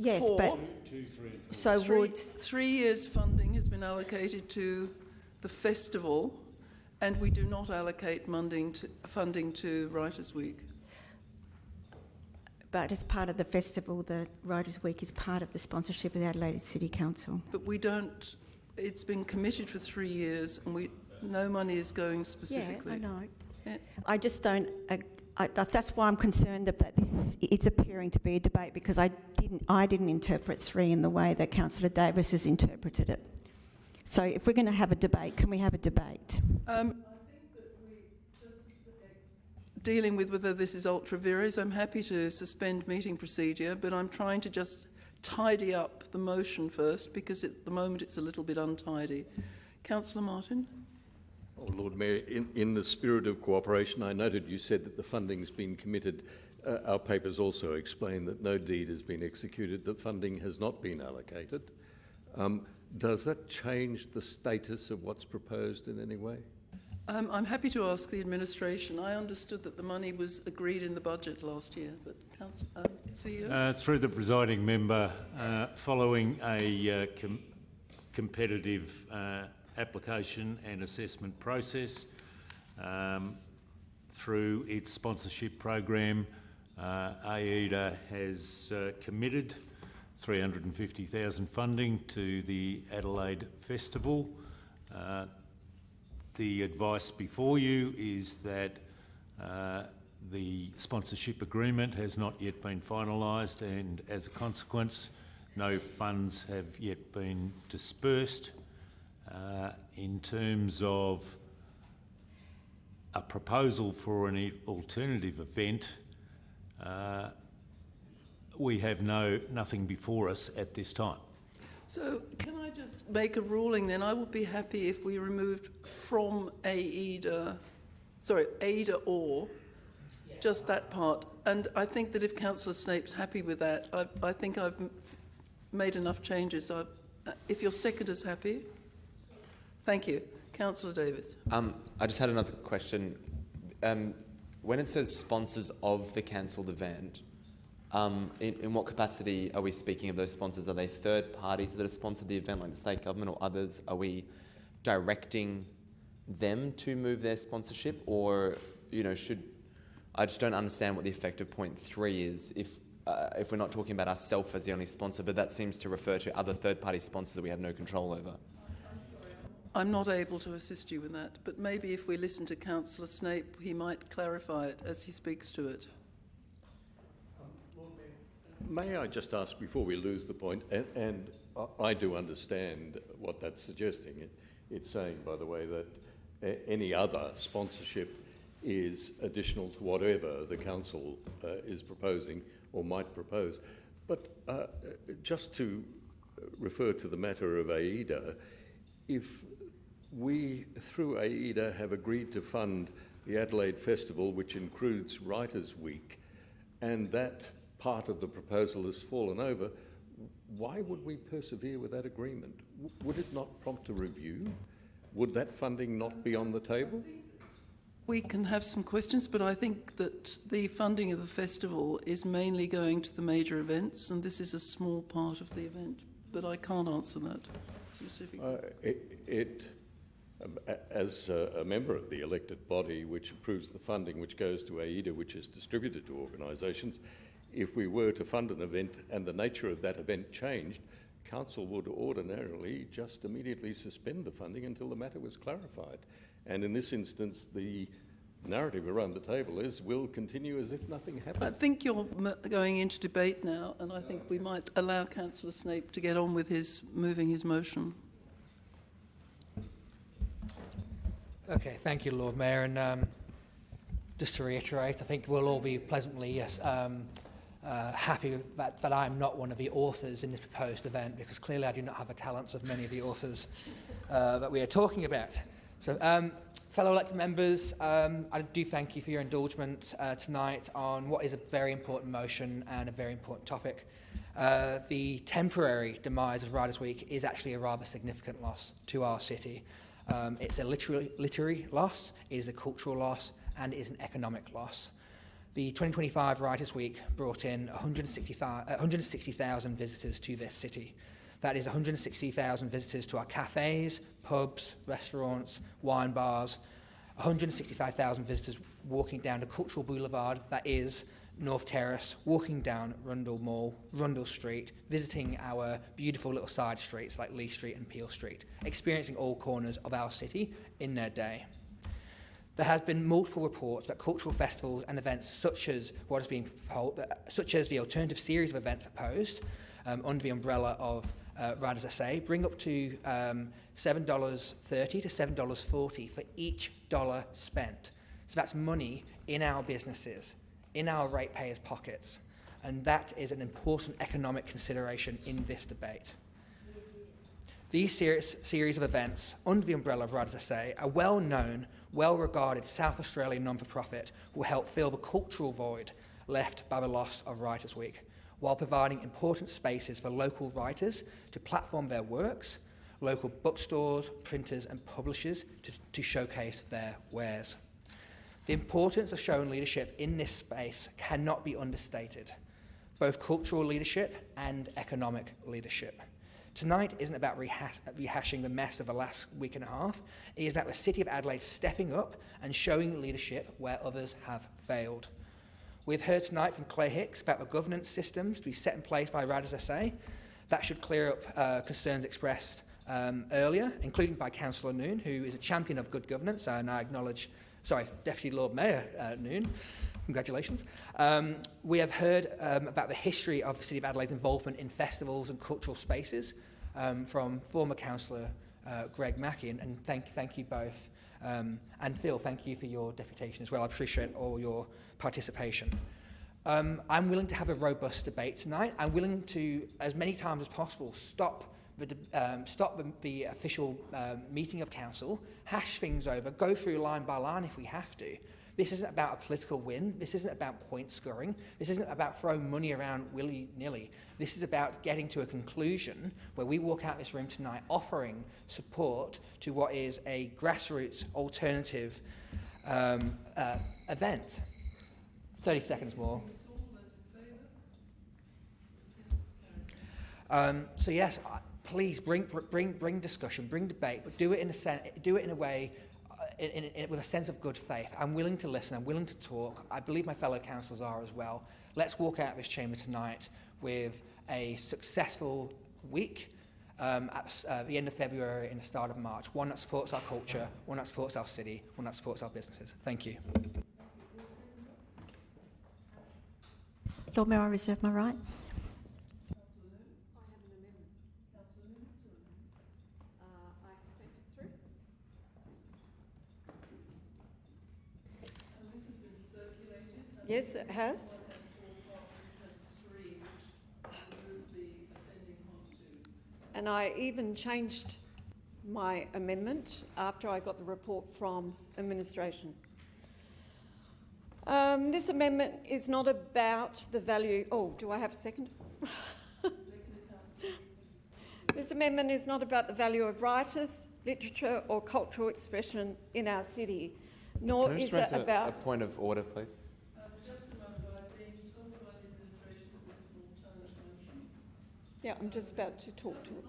Yes, 4. but 2, 3 and 4. so would 3 years' funding has been allocated to the festival, and we do not allocate funding to Writers' Week. But as part of the festival, the Writers' Week is part of the sponsorship of the Adelaide City Council. But we don't. It's been committed for 3 years, and no money is going specifically. Yeah, I know. Yeah. I just don't. That's why I'm concerned about this. It's appearing to be a debate because I didn't interpret 3 in the way that Councillor Davis has interpreted it. So if we're going to have a debate, can we have a debate? I think that dealing with whether this is ultra vires, I'm happy to suspend meeting procedure, but I'm trying to just tidy up the motion first because at the moment it's a little bit untidy. Councillor Martin? Oh, Lord Mayor, in the spirit of cooperation, I noted you said that the funding's been committed. Our papers also explain that no deed has been executed, that funding has not been allocated. Does that change the status of what's proposed in any way? I'm happy to ask the administration. I understood that the money was agreed in the budget last year, but CEO? Through the presiding member, following a competitive application and assessment process through its sponsorship program, AIDA has committed $350,000 funding to the Adelaide Festival. The advice before you is that the sponsorship agreement has not yet been finalised, and as a consequence, no funds have yet been dispersed. In terms of a proposal for an alternative event, we have nothing before us at this time. So can I just make a ruling then? I would be happy if we removed from AIDA or just that part. And I think that if Councillor Snape's happy with that, I think I've made enough changes. If your second is happy. Thank you. Councillor Davis. I just had another question. When it says sponsors of the cancelled event, in what capacity are we speaking of those sponsors? Are they third parties that have sponsored the event, like the state government or others? Are we directing them to move their sponsorship, or I just don't understand what the effect of point 3 is if we're not talking about ourselves as the only sponsor, but that seems to refer to other third-party sponsors that we have no control over. I'm not able to assist you with that, but maybe if we listen to Councillor Snape, he might clarify it as he speaks to it. May I just ask before we lose the point, and I do understand what that's suggesting. It's saying, by the way, that any other sponsorship is additional to whatever the council is proposing or might propose. But just to refer to the matter of AIDA, if we, through AIDA, have agreed to fund the Adelaide Festival, which includes Writers' Week, and that part of the proposal has fallen over, why would we persevere with that agreement? Would it not prompt a review? Would that funding not be on the table? We can have some questions, but I think that the funding of the festival is mainly going to the major events, and this is a small part of the event, but I can't answer that specifically. As a member of the elected body which approves the funding which goes to AIDA, which is distributed to organisations, if we were to fund an event and the nature of that event changed, Council would ordinarily just immediately suspend the funding until the matter was clarified. And in this instance, the narrative around the table is we'll continue as if nothing happened. I think you're going into debate now, and I think we might allow Councillor Snape to get on with moving his motion. Okay, thank you, Lord Mayor. And just to reiterate, I think we'll all be pleasantly happy that I'm not one of the authors in this proposed event, because clearly I do not have the talents of many of the authors that we are talking about. So, fellow elected members, I do thank you for your indulgence tonight on what is a very important motion and a very important topic. The temporary demise of Riders Week is actually a rather significant loss to our city. It's a literary loss, it is a cultural loss, and it is an economic loss. The 2025 Writers' Week brought in 160,000 visitors to this city. That is 160,000 visitors to our cafes, pubs, restaurants, wine bars, 165,000 visitors walking down the cultural boulevard, that is North Terrace, walking down Rundle Mall, Rundle Street, visiting our beautiful little side streets like Lee Street and Peel Street, experiencing all corners of our city in their day. There has been multiple reports that cultural festivals and events such as what is being proposed, such as the alternative series of events proposed under the umbrella of Riders SA, bring up to $7.30 to $7.40 for each dollar spent. So that's money in our businesses, in our ratepayers' pockets, and that is an important economic consideration in this debate. These series of events under the umbrella of Riders SA, a well-known, well-regarded South Australian non-for-profit, will help fill the cultural void left by the loss of Writers' Week, while providing important spaces for local writers to platform their works, local bookstores, printers and publishers to showcase their wares. The importance of showing leadership in this space cannot be understated, both cultural leadership and economic leadership. Tonight isn't about rehashing the mess of the last week and a half. It is about the City of Adelaide stepping up and showing leadership where others have failed. We've heard tonight from Claire Hicks about the governance systems to be set in place by Riders SA. That should clear up concerns expressed earlier, including by Councillor Noon, who is a champion of good governance, and I acknowledge, Deputy Lord Mayor Noon. Congratulations. We have heard about the history of the City of Adelaide's involvement in festivals and cultural spaces from former Councillor Greg Mackey, and thank you both. And Phil, thank you for your deputation as well. I appreciate all your participation. I'm willing to have a robust debate tonight. I'm willing to, as many times as possible, stop the official meeting of council, hash things over, go through line by line if we have to. This isn't about a political win. This isn't about point scoring. This isn't about throwing money around willy-nilly. This is about getting to a conclusion where we walk out this room tonight offering support to what is a grassroots alternative event. 30 seconds more. So yes, please bring discussion, bring debate, but do it in a way. With a sense of good faith. I'm willing to listen, I'm willing to talk. I believe my fellow councillors are as well. Let's walk out of this chamber tonight with a successful week at the end of February and the start of March. One that supports our culture, one that supports our city, one that supports our businesses. Thank you. Lord Mayor, I reserve my right. Yes, it has. And I even changed my amendment after I got the report from administration. This amendment is not about the value... Oh, do I have a second? This amendment is not about the value of writers, literature or cultural expression in our city, nor is it about... a point of order, please? Yeah, I'm just about to talk to it.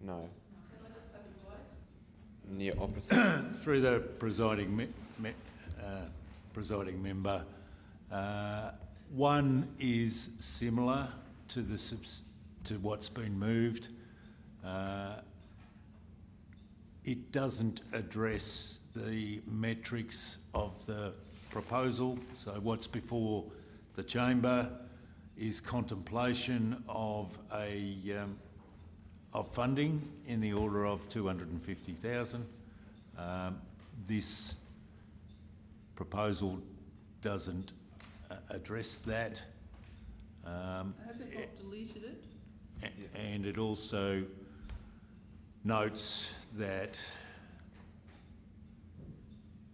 No. Can I just have advice? Near opposite. Through the presiding member, one is similar to what's been moved. It doesn't address the metrics of the proposal. So what's before the chamber is contemplation of of funding in the order of 250,000. This proposal doesn't address that. Has it not deleted it? And it also notes that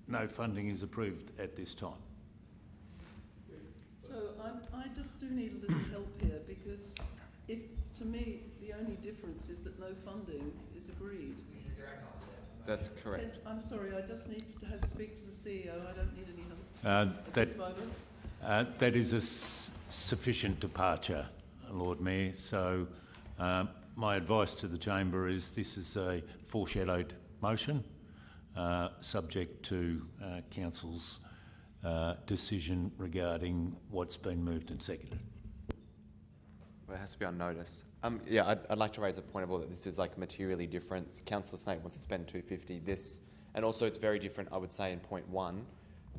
no funding is approved at this time. So I just do need a little help here, because if, to me, the only difference is that no funding is agreed. That's correct. And I'm sorry, I just need to speak to the CEO. I don't need any help at this moment. That is a sufficient departure, Lord Mayor. So my advice to the chamber is this is a foreshadowed motion, subject to council's decision regarding what's been moved and seconded. Well, it has to be on notice. Yeah, I'd like to raise a point of order that this is like materially different. Councillor Snape wants to spend 250. This, and also it's very different, I would say, in point one.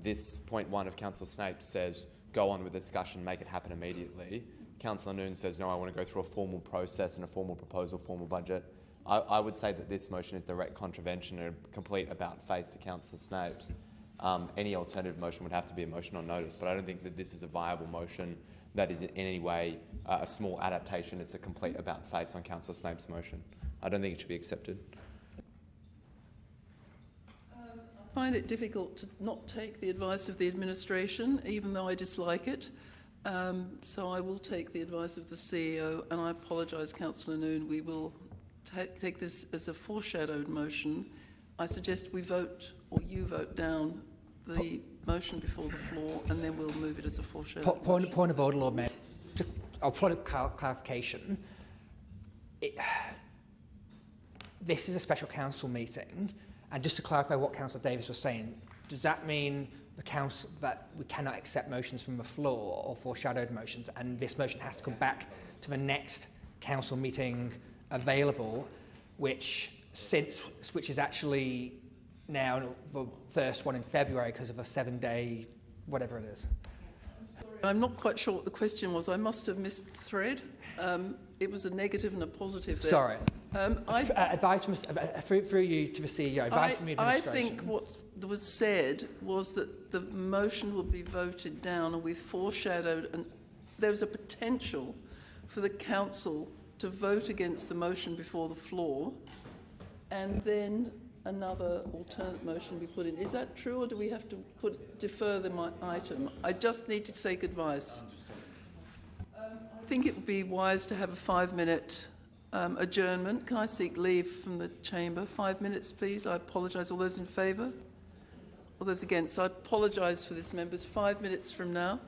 This point one of Councillor Snape says, go on with discussion, make it happen immediately. Councillor Noon says, no, I want to go through a formal process and a formal proposal, formal budget. I would say that this motion is direct contravention and a complete about-face to Councillor Snape's. Any alternative motion would have to be a motion on notice, but I don't think that this is a viable motion that is in any way a small adaptation. It's a complete about-face on Councillor Snape's motion. I don't think it should be accepted. I find it difficult to not take the advice of the administration, even though I dislike it. So I will take the advice of the CEO, and I apologise, Councillor Noon. We will take this as a foreshadowed motion. I suggest we vote, or you vote down the motion before the floor, and then we'll move it as a foreshadowed motion. Point of order, Lord Mayor. I'll put a clarification. This is a special council meeting, and just to clarify what Councillor Davis was saying, does that mean the council that we cannot accept motions from the floor or foreshadowed motions, and this motion has to come back to the next council meeting available, which is actually now the first one in February because of a 7-day, whatever it is? I'm not quite sure what the question was. I must have missed the thread. It was a negative and a positive there. Sorry. Advice from, through you to the CEO, advice from the administration. I think what was said was that the motion will be voted down, and we've foreshadowed, and there's a potential for the council to vote against the motion before the floor, and then another alternate motion be put in. Is that true, or do we have to defer the item? I just need to take advice. I think it would be wise to have a 5-minute adjournment. Can I seek leave from the chamber? 5 minutes, please. I apologise. All those in favour? All those against? I apologise for this, members. 5 minutes from now.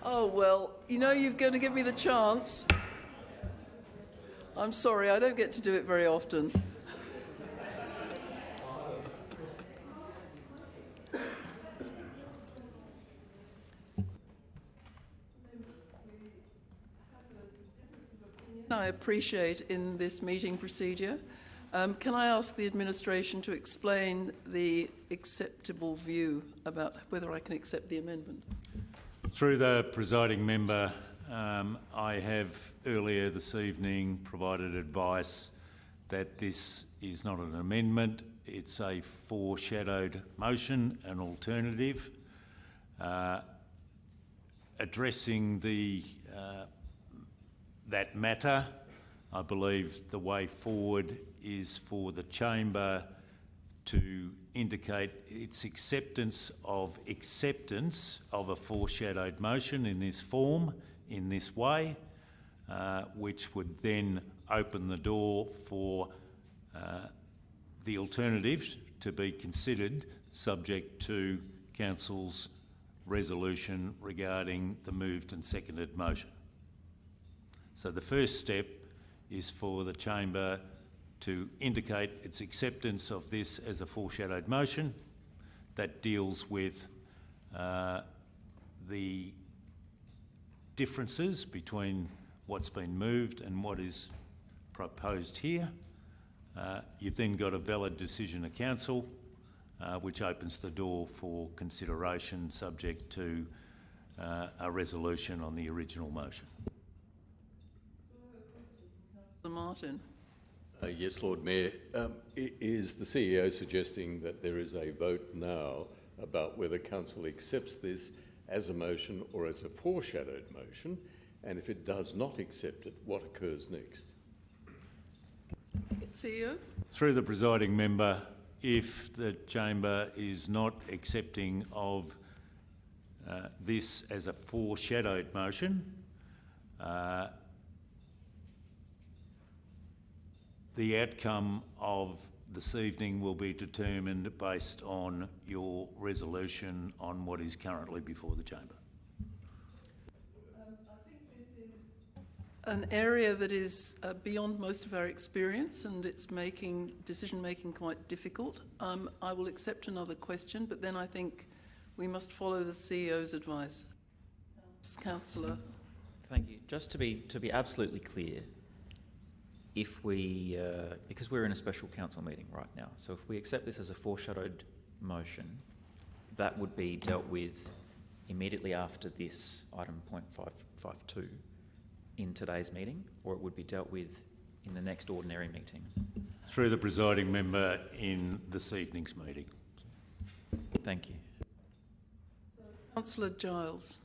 Oh, well, you know you're going to give me the chance. I'm sorry, I don't get to do it very often. I appreciate in this meeting procedure. Can I ask the administration to explain the acceptable view about whether I can accept the amendment? Through the presiding member, I have earlier this evening provided advice that this is not an amendment, it's a foreshadowed motion, an alternative. Addressing that matter, I believe the way forward is for the chamber to indicate its acceptance of a foreshadowed motion in this form, in this way, which would then open the door for the alternative to be considered, subject to Council's resolution regarding the moved and seconded motion. So the first step is for the chamber to indicate its acceptance of this as a foreshadowed motion that deals with the differences between what's been moved and what is proposed here. You've then got a valid decision of council, which opens the door for consideration subject to a resolution on the original motion. Martin. Yes, Lord Mayor. Is the CEO suggesting that there is a vote now about whether Council accepts this as a motion or as a foreshadowed motion? And if it does not accept it, what occurs next? CEO? Through the presiding member, if the chamber is not accepting of this as a foreshadowed motion, the outcome of this evening will be determined based on your resolution on what is currently before the chamber. I think this is an area that is beyond most of our experience, and it's making decision-making quite difficult. I will accept another question, but then I think we must follow the CEO's advice. Councillor. Thank you. Just to be absolutely clear, if we, because we're in a special council meeting right now, so if we accept this as a foreshadowed motion, that would be dealt with immediately after this item 0.552 in today's meeting, or it would be dealt with in the next ordinary meeting? Through the presiding member, in this evening's meeting. Thank you. Councillor Giles.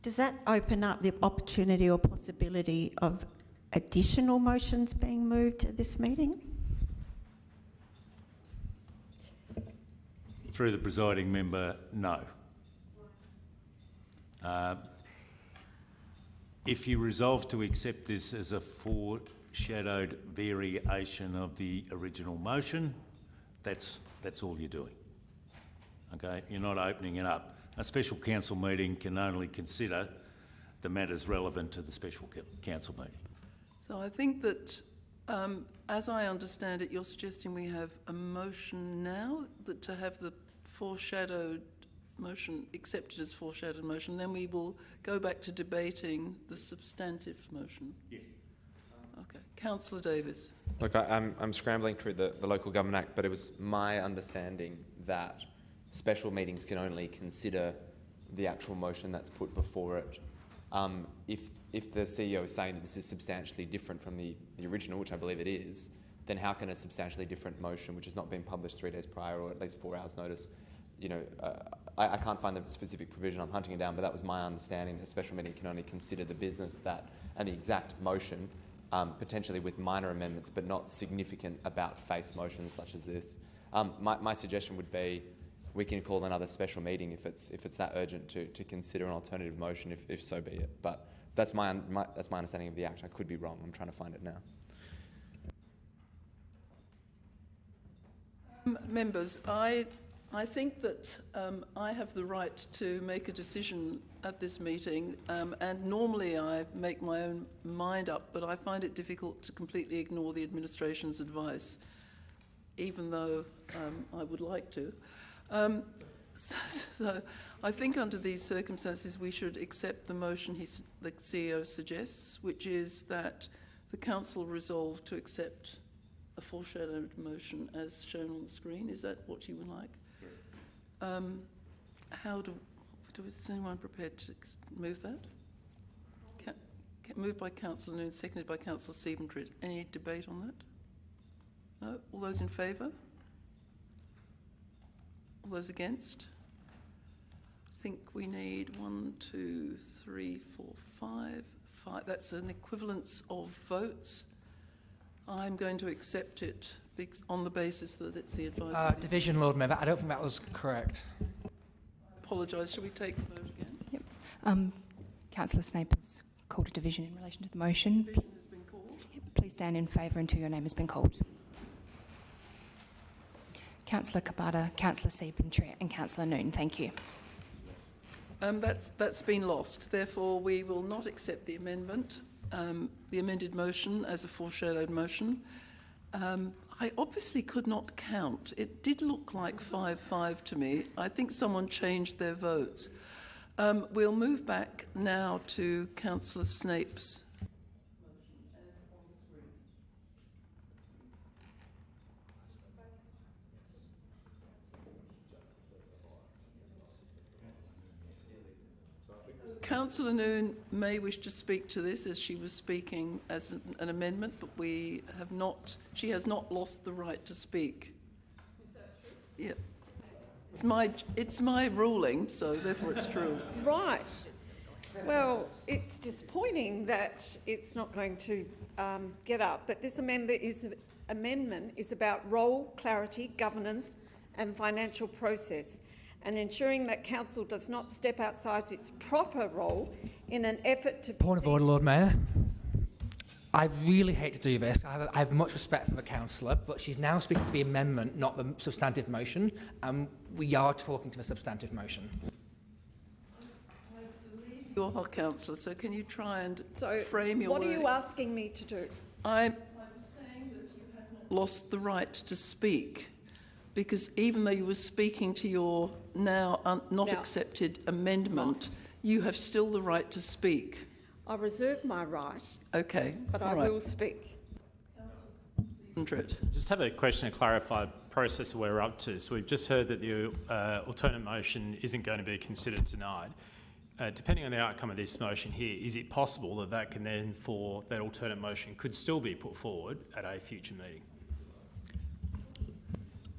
Does that open up the opportunity or possibility of additional motions being moved at this meeting? Through the presiding member, no. If you resolve to accept this as a foreshadowed variation of the original motion, that's all you're doing. Okay, you're not opening it up. A special council meeting can only consider the matters relevant to the special council meeting. So I think that, as I understand it, you're suggesting we have a motion now that to have the foreshadowed motion accepted as foreshadowed motion, then we will go back to debating the substantive motion. Yes. Okay. Councillor Davis. Look, I'm scrambling through the Local Government Act, but it was my understanding that special meetings can only consider the actual motion that's put before it. If the CEO is saying that this is substantially different from the original, which I believe it is, then how can a substantially different motion, which has not been published 3 days prior or at least 4 hours notice, I can't find the specific provision, I'm hunting it down, but that was my understanding, that a special meeting can only consider the business that and the exact motion, potentially with minor amendments, but not significant about face motions such as this. My suggestion would be we can call another special meeting if it's that urgent to consider an alternative motion, if so be it. But that's my understanding of the Act. I could be wrong. I'm trying to find it now. Members, I I think that I have the right to make a decision at this meeting, and normally I make my own mind up, but I find it difficult to completely ignore the administration's advice, even though I would like to. So I think under these circumstances we should accept the motion the CEO suggests, which is that the Council resolve to accept a foreshadowed motion as shown on the screen. Is that what you would like? Is anyone prepared to move that? Moved by Councillor Noon, seconded by Councillor Siebentreut. Any debate on that? No? All those in favour? All those against? I think we need 1, 2, 3, 4, 5. That's an equivalence of votes. I'm going to accept it on the basis that it's the advice. Division, Lord Mayor. I don't think that was correct. I apologise. Shall we take the vote again? Yep. Councillor Snape has called a division in relation to the motion. Division has been called. Yep. Please stand in favour until your name has been called. Councillor Kabata, Councillor Siebentreut and Councillor Noon. Thank you. That's been lost. Therefore, we will not accept the amendment, the amended motion as a foreshadowed motion. I obviously could not count. It did look like 5-5 to me. I think someone changed their votes. We'll move back now to Councillor Snape's Councillor Noon may wish to speak to this as she was speaking as an amendment, but she has not lost the right to speak. Is that true? Yeah. It's my ruling, so therefore it's true. Right. Well, it's disappointing that it's not going to get up, but this amendment is about role, clarity, governance and financial process, and ensuring that Council does not step outside its proper role in an effort to... Point of order, Lord Mayor. I really hate to do this. I have much respect for the councillor, but she's now speaking to the amendment, not the substantive motion, and we are talking to the substantive motion. I believe you're our councillor, so can you try and frame your what word? Are you asking me to do? I'm saying that you have not lost the right to speak, because even though you were speaking to your now not accepted amendment, you have still the right to speak. I reserve my right. Okay. But I will speak. Just have a question to clarify the process we're up to. So we've just heard that the alternate motion isn't going to be considered tonight. Depending on the outcome of this motion here, is it possible that that alternate motion could still be put forward at a future meeting?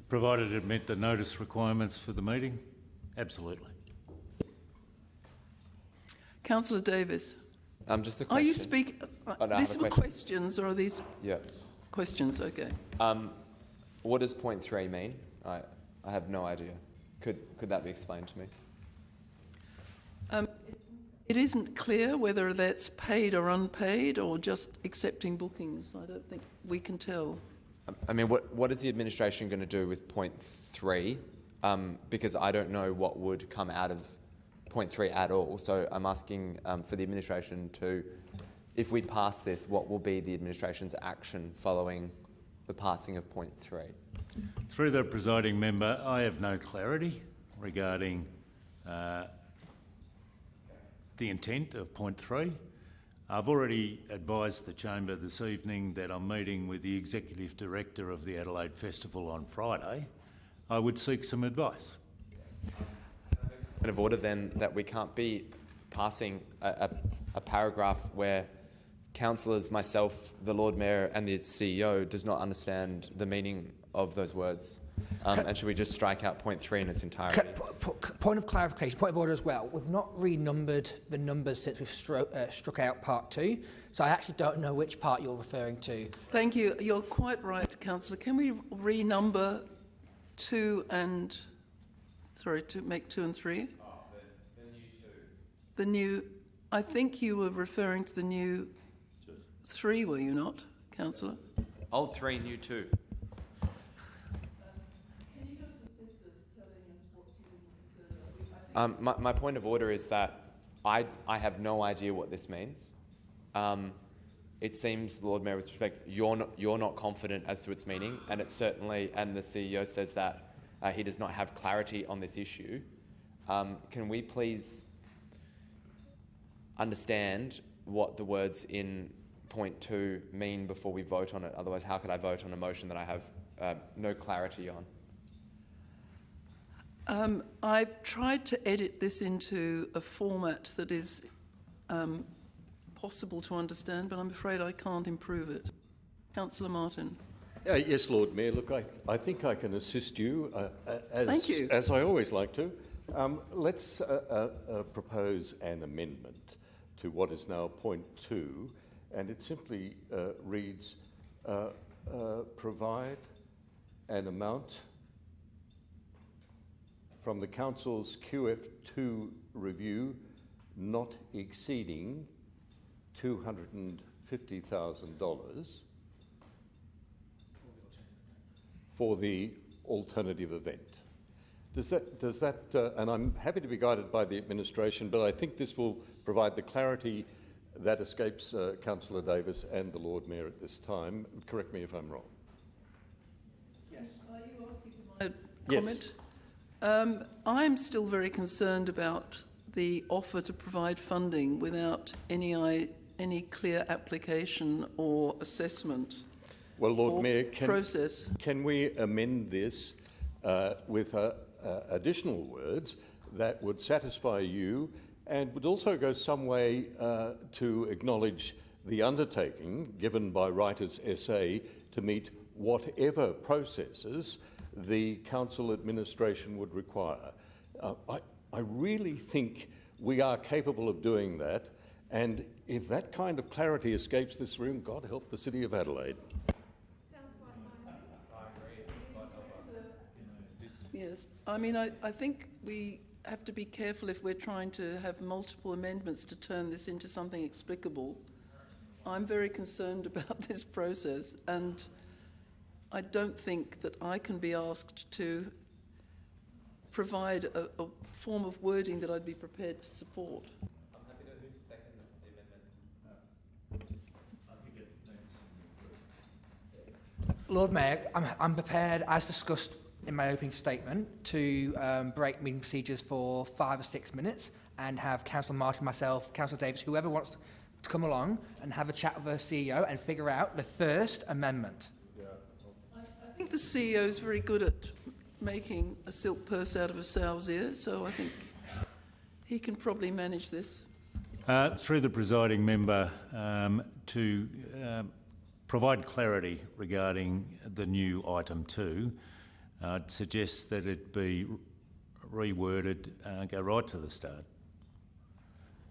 Provided it met the notice requirements for the meeting? Absolutely. Councillor Davis. Just a question. Are you speaking? These were questions, or are these questions? Okay. What does point 3 mean? I have no idea. Could that be explained to me? It isn't clear whether that's paid or unpaid or just accepting bookings. I don't think we can tell. I mean, what is the administration going to do with point 3? Because I don't know what would come out of point 3 at all. So I'm asking for the administration to, if we pass this, what will be the administration's action following the passing of point 3? Through the presiding member, I have no clarity regarding the intent of point 3. I've already advised the Chamber this evening that I'm meeting with the Executive Director of the Adelaide Festival on Friday. I would seek some advice. Point of order then that we can't be passing a paragraph where councillors, myself, the Lord Mayor and the CEO does not understand the meaning of those words. And should we just strike out point 3 in its entirety? Point of clarification, point of order as well. We've not renumbered the numbers since we've struck out part 2, so I actually don't know which part you're referring to. Thank you. You're quite right, Councillor. Can we renumber 2 and... Sorry, to make 2 and 3? Oh, the new 2. The new... I think you were referring to the new 3, were you not, Councillor? Old 3, new 2. Can you just assist us telling My point of order is that I have no idea what this means. It seems, Lord Mayor, with respect, you're not confident as to its meaning, and it certainly, and the CEO says that he does not have clarity on this issue. Can we please understand what the words in point 2 mean before we vote on it? Otherwise, how could I vote on a motion that I have no clarity on? I've tried to edit this into a format that is possible to understand, but I'm afraid I can't improve it. Councillor Martin. Yes, Lord Mayor. Look, I think I can assist you, Thank you. as I always like to. Let's propose an amendment to what is now point 2, and it simply reads, provide an amount from the Council's QF2 review not exceeding $250,000 for the alternative event. Does that and I'm happy to be guided by the administration, but I think this will provide the clarity that escapes Councillor Davis and the Lord Mayor at this time. Correct me if I'm wrong. Yes. Are you asking for my comment? Yes. I'm still very concerned about the offer to provide funding without any clear application or assessment. Well, Lord Mayor, can we amend this with additional words that would satisfy you and would also go some way to acknowledge the undertaking given by Writers SA to meet whatever processes the council administration would require? I really think we are capable of doing that, and if that kind of clarity escapes this room, God help the City of Adelaide. Yes, I mean, I think we have to be careful if we're trying to have multiple amendments to turn this into something explicable. I'm very concerned about this process, and I don't think that I can be asked to provide a form of wording that I'd be prepared to support. I'm happy to second the amendment. Lord Mayor, I'm prepared, as discussed in my opening statement, to break meeting procedures for 5 or 6 minutes and have Councillor Martin, myself, Councillor Davis, whoever wants to come along and have a chat with the CEO and figure out the first amendment. I think the CEO is very good at making a silk purse out of a sow's ear, so I think he can probably manage this. Through the presiding member, to provide clarity regarding the new item 2, I'd suggest that it be reworded, go right to the start.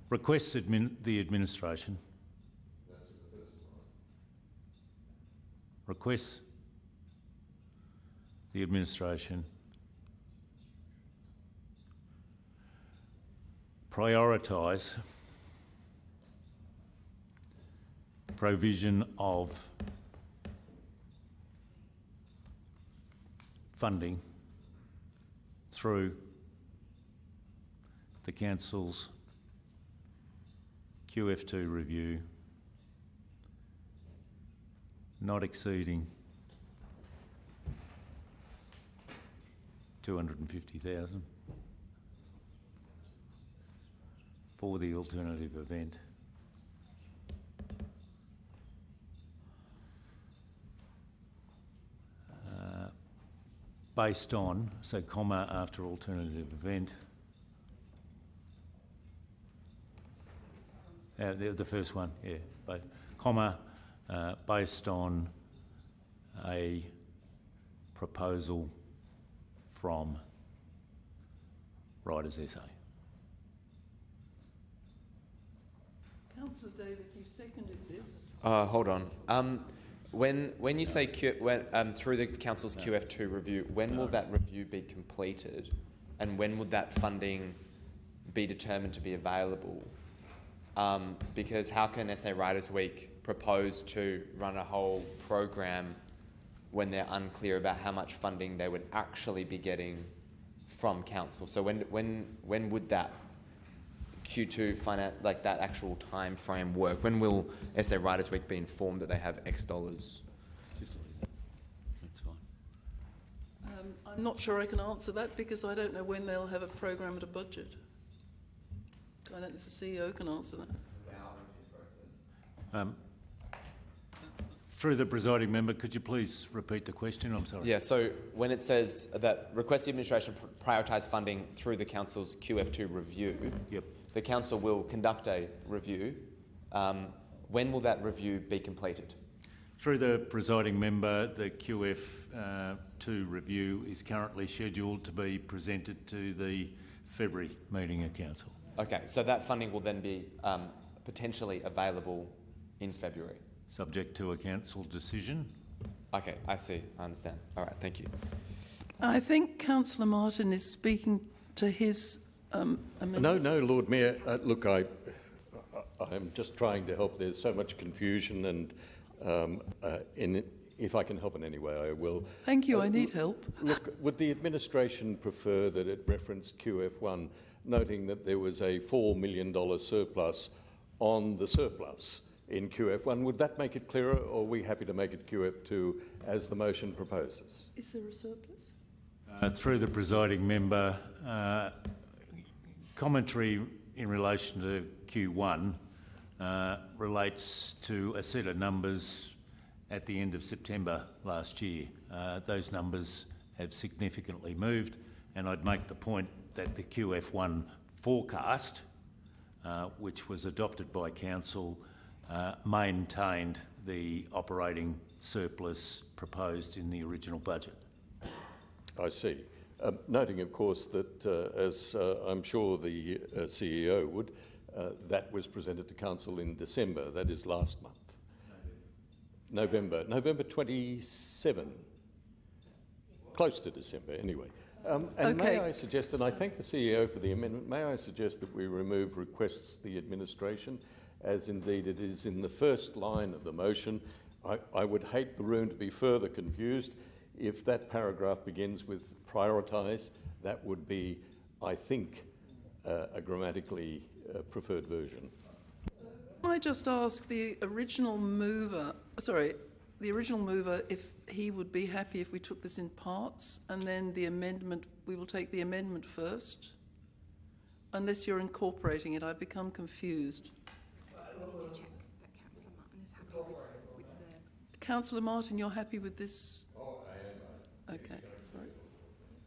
Requests the administration. Requests the administration prioritise provision of funding through the Council's QF2 review not exceeding $250,000 for the alternative event. Based on, so comma after alternative event, the first one, yeah, but comma, based on a proposal from Writers SA. Councillor Davis, you seconded this. Hold on. When you say through the Council's QF2 review, when will that review be completed, and when would that funding be determined to be available? Because how can SA Writers Week propose to run a whole program when they're unclear about how much funding they would actually be getting from council. So when would that Q2 like that actual time frame work? When will SA Writers Week be informed that they have X dollars? That's fine. I'm not sure I can answer that because I don't know when they'll have a program and a budget. I don't think the CEO can answer that. Through the presiding member, could you please repeat the question? I'm sorry. Yeah, so when it says that request the administration prioritise funding through the council's QF2 review, yep. The council will conduct a review. When will that review be completed? Through the presiding member, the QF2 review is currently scheduled to be presented to the February meeting of council. Okay, so that funding will then be potentially available in February? Subject to a council decision. Okay, I see. I understand. All right, thank you. I think Councillor Martin is speaking to his amendment. No, Lord Mayor. Look, I'm just trying to help. There's so much confusion, and if I can help in any way, I will. Thank you. I need help. Look, would the administration prefer that it referenced QF1, noting that there was a $4 million surplus on the surplus in QF1? Would that make it clearer, or are we happy to make it QF2 as the motion proposes? Is there a surplus? Through the presiding member, commentary in relation to Q1 relates to a set of numbers at the end of September last year. Those numbers have significantly moved, and I'd make the point that the QF1 forecast, which was adopted by Council, maintained the operating surplus proposed in the original budget. I see. Noting, of course, that as I'm sure the CEO would, that was presented to Council in December. That is last month. November 27. Close to December, anyway. And okay. May I suggest, and I thank the CEO for the amendment, may I suggest that we remove requests the administration, as indeed it is in the first line of the motion. I would hate the room to be further confused. If that paragraph begins with prioritise, that would be, I think, a grammatically preferred version. Can I just ask the original mover, if he would be happy if we took this in parts and then the amendment, we will take the amendment first? Unless you're incorporating it, I've become confused. We need to check that Councillor Martin is happy with the... Councillor Martin, you're happy with this? Oh, I am. Okay, sorry.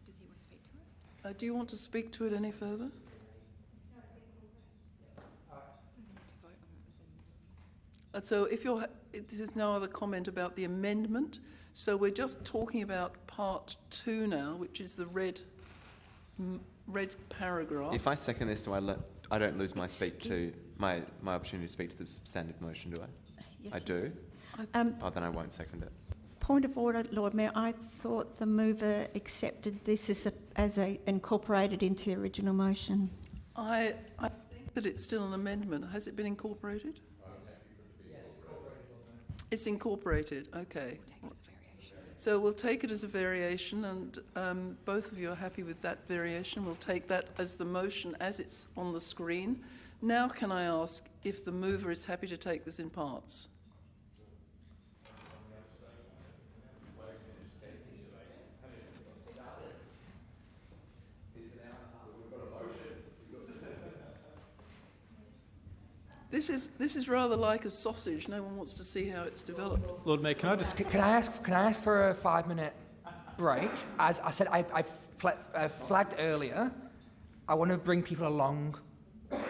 Does he want to speak to it? Do you want to speak to it any further? So if there's no other comment about the amendment, so we're just talking about part 2 now, which is the red paragraph. If I second this, I don't lose my my opportunity to speak to the substantive motion, do I? Yes, I do. Then I won't second it. Point of order, Lord Mayor. I thought the mover accepted this as incorporated into the original motion. I think that it's still an amendment. Has it been incorporated? It's incorporated, okay. So we'll take it as a variation, and both of you are happy with that variation. We'll take that as the motion as it's on the screen. Now can I ask if the mover is happy to take this in parts? This is rather like a sausage. No one wants to see how it's developed. Lord Mayor, can I just... Can I ask for a 5-minute break? As I said, I flagged earlier, I want to bring people along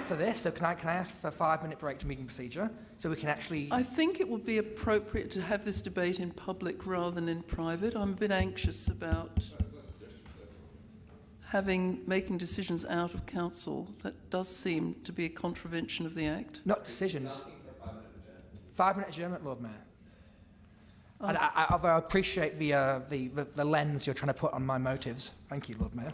for this. So can I ask for a 5-minute break to meeting procedure so we can actually... I think it would be appropriate to have this debate in public rather than in private. I'm a bit anxious about making decisions out of council. That does seem to be a contravention of the Act. Not decisions. 5-minute adjournment, Lord Mayor. And I appreciate the lens you're trying to put on my motives. Thank you, Lord Mayor.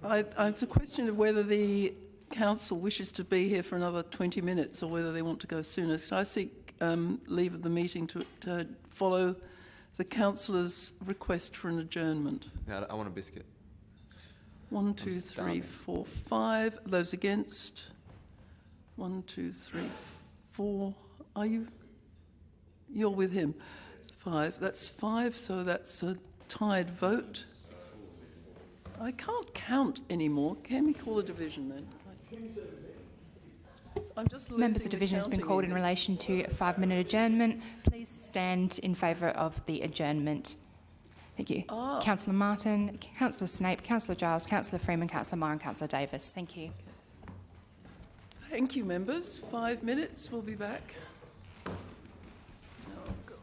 It's a question of whether the council wishes to be here for another 20 minutes or whether they want to go sooner. So I seek leave of the meeting to follow the councillor's request for an adjournment. Yeah, I want a biscuit. 1, 2, 3, 4, 5. Those against? 1, 2, 3, 4. Are you? You're with him. 5. That's 5, so that's a tied vote. I can't count anymore. Can we call a division then? I'm just Members, the division has been called in relation to a 5-minute adjournment. Please stand in favour of the adjournment. Thank you. Councillor Martin, Councillor Snape, Councillor Giles, Councillor Freeman, Councillor Meyer and Councillor Davis. Thank you. Thank you, members. 5 minutes. We'll be back. Oh, God.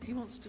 He wants to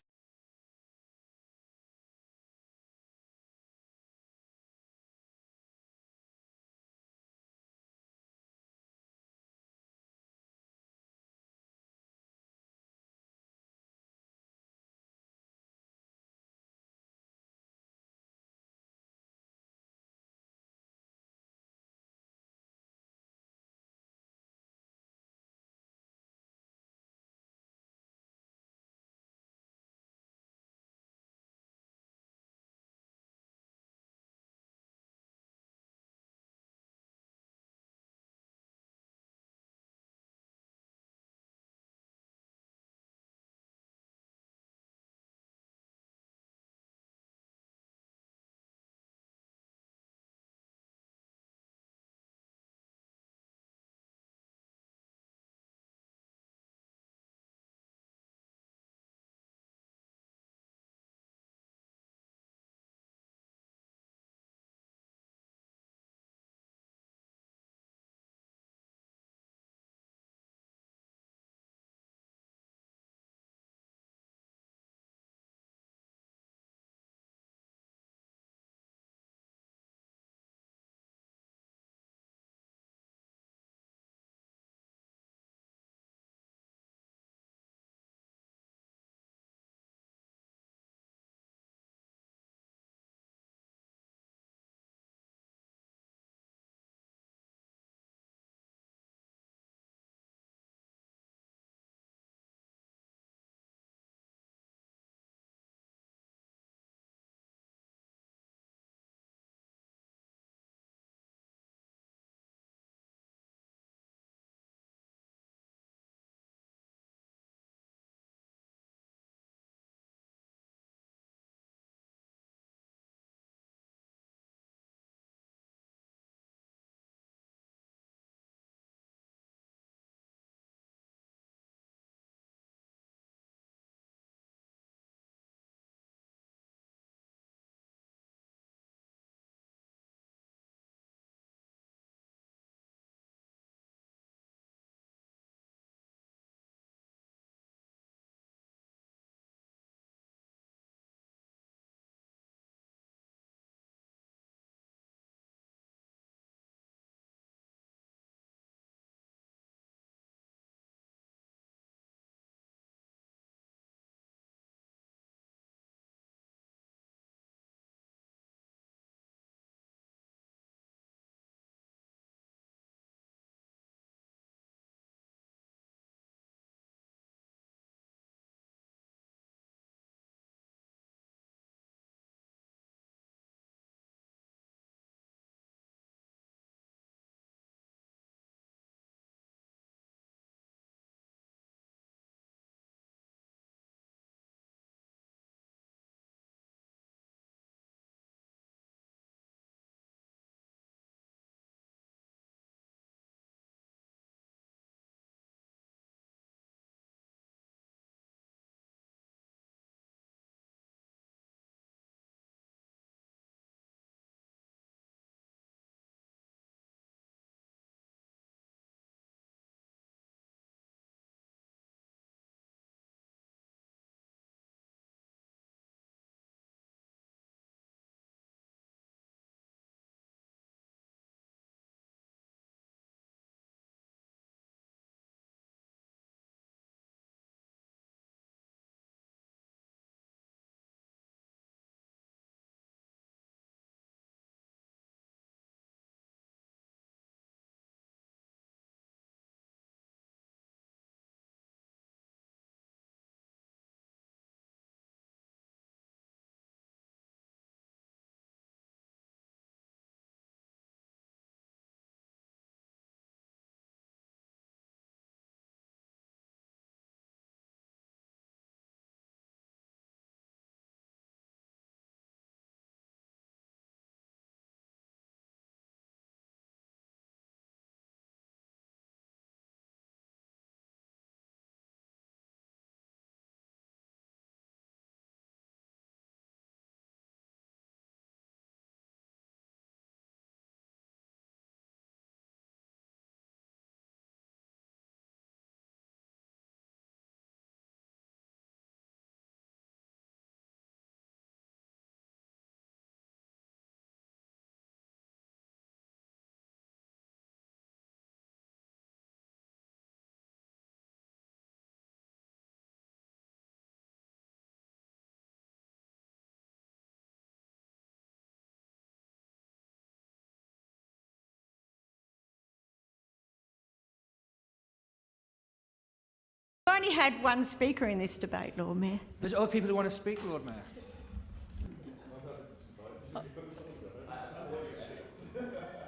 only had one speaker in this debate, Lord Mayor. There's other people who want to speak, Lord Mayor.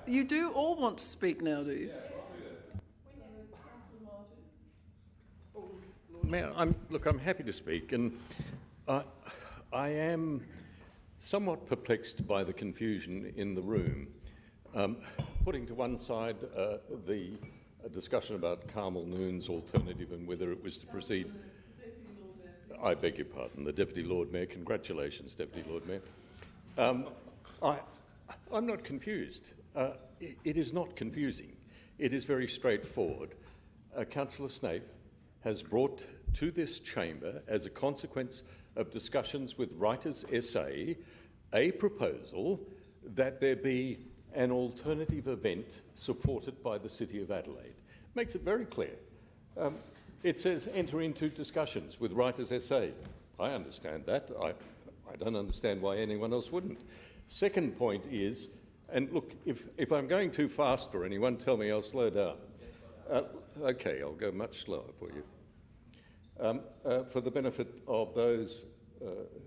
You do all want to speak now, do you? Mayor, I'm happy to speak, and I am somewhat perplexed by the confusion in the room. Putting to one side the discussion about Carmel Noon's alternative and whether it was to proceed. I beg your pardon, the Deputy Lord Mayor. Congratulations, Deputy Lord Mayor. I'm not confused. It is not confusing. It is very straightforward. Councillor Snape has brought to this chamber, as a consequence of discussions with Writers SA, a proposal that there be an alternative event supported by the City of Adelaide. Makes it very clear. It says enter into discussions with Writers SA. I understand that. I don't understand why anyone else wouldn't. Second point is, and look, if I'm going too fast for anyone, tell me, I'll slow down. Okay, I'll go much slower for you. For the benefit of those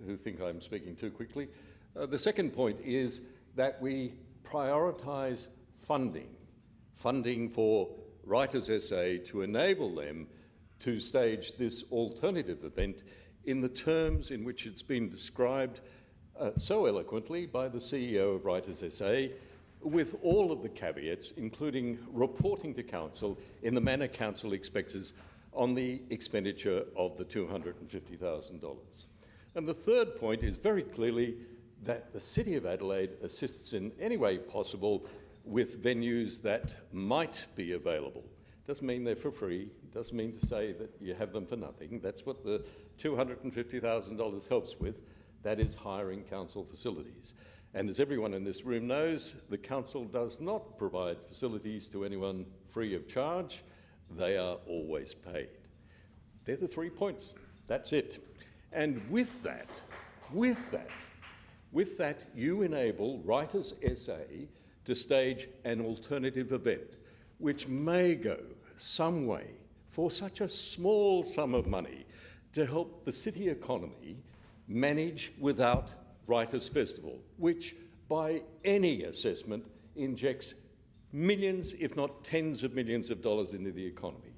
who think I'm speaking too quickly, the second point is that we prioritise funding for Writers SA to enable them to stage this alternative event in the terms in which it's been described so eloquently by the CEO of Writers SA, with all of the caveats, including reporting to Council in the manner Council expects us on the expenditure of the $250,000. And the third point is very clearly that the City of Adelaide assists in any way possible with venues that might be available. Doesn't mean they're for free, doesn't mean to say that you have them for nothing. That's what the $250,000 helps with. That is hiring council facilities. And as everyone in this room knows, the council does not provide facilities to anyone free of charge. They are always paid. They're the 3 points. That's it. And with that, you enable Writers SA to stage an alternative event, which may go some way for such a small sum of money to help the city economy manage without Writers' Festival, which by any assessment injects millions, if not tens of millions of dollars into the economy.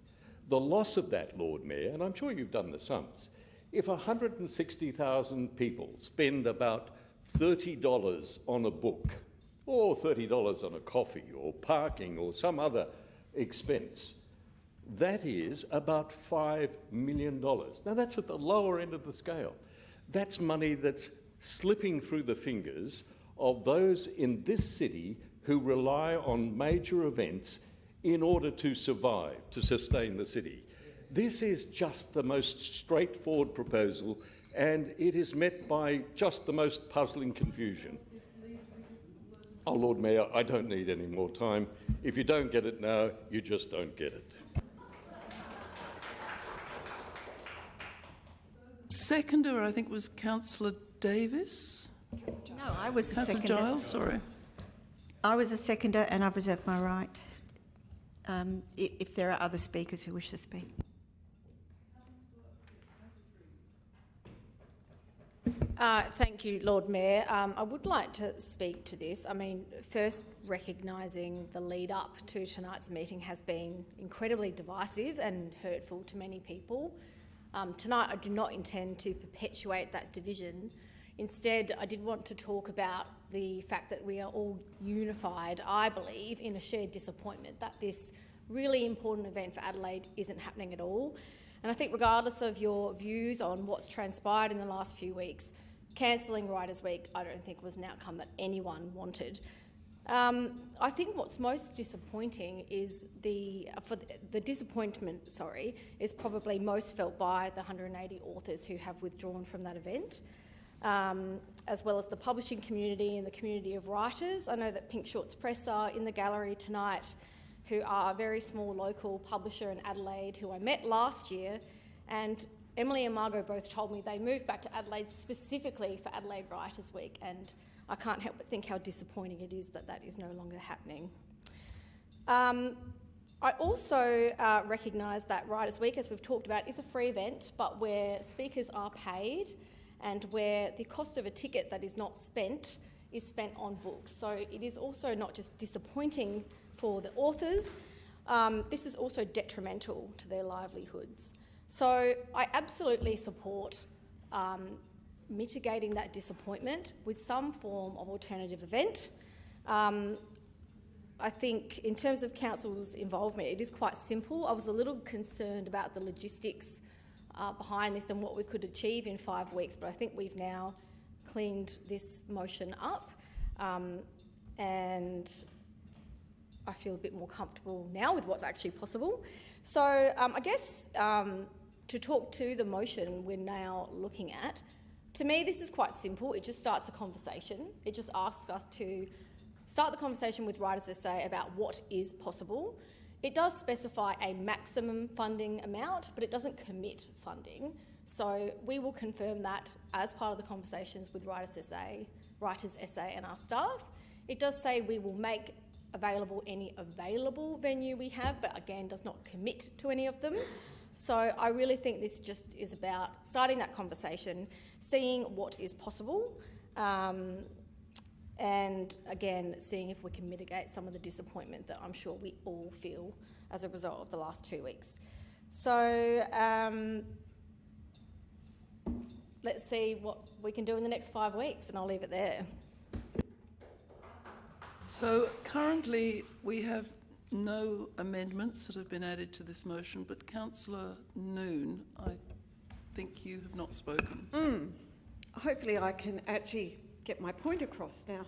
The loss of that, Lord Mayor, and I'm sure you've done the sums, if 160,000 people spend about $30 on a book, or $30 on a coffee, or parking, or some other expense, that is about $5 million. Now that's at the lower end of the scale. That's money that's slipping through the fingers of those in this city who rely on major events in order to survive, to sustain the city. This is just the most straightforward proposal, and it is met by just the most puzzling confusion. Oh, Lord Mayor, I don't need any more time. If you don't get it now, you just don't get it. Seconder, I think, was Councillor Davis. No, I was a seconder. Councillor Giles, sorry. I was a seconder, and I've reserved my right. If there are other speakers who wish to speak. Thank you, Lord Mayor. I would like to speak to this. I mean, first, recognising the lead up to tonight's meeting has been incredibly divisive and hurtful to many people. Tonight, I do not intend to perpetuate that division. Instead, I did want to talk about the fact that we are all unified, I believe, in a shared disappointment that this really important event for Adelaide isn't happening at all. And I think regardless of your views on what's transpired in the last few weeks, cancelling Writers' Week I don't think was an outcome that anyone wanted. I think what's most disappointing is the disappointment is probably most felt by the 180 authors who have withdrawn from that event, as well as the publishing community and the community of writers. I know that Pink Shorts Press are in the gallery tonight, who are a very small local publisher in Adelaide who I met last year, and Emily and Margot both told me they moved back to Adelaide specifically for Adelaide Writers' Week, and I can't help but think how disappointing it is that that is no longer happening. I I also recognise that Writers' Week, as we've talked about, is a free event, but where speakers are paid and where the cost of a ticket that is not spent is spent on books. So it is also not just disappointing for the authors, this is also detrimental to their livelihoods. So I absolutely support mitigating that disappointment with some form of alternative event. I think in terms of council's involvement, it is quite simple. I was a little concerned about the logistics behind this and what we could achieve in 5 weeks, but I think we've now cleaned this motion up and I feel a bit more comfortable now with what's actually possible. So I guess to talk to the motion we're now looking at, to me this is quite simple. It just starts a conversation. It just asks us to start the conversation with Writers SA about what is possible. It does specify a maximum funding amount, but it doesn't commit funding. So we will confirm that as part of the conversations with Writers SA and our staff. It does say we will make available any available venue we have, but again does not commit to any of them. So I really think this just is about starting that conversation, seeing what is possible, and again, seeing if we can mitigate some of the disappointment that I'm sure we all feel as a result of the last 2 weeks. So let's see what we can do in the next 5 weeks, and I'll leave it there. So currently we have no amendments that have been added to this motion, but Councillor Noon, I think you have not spoken. Hopefully I can actually get my point across now.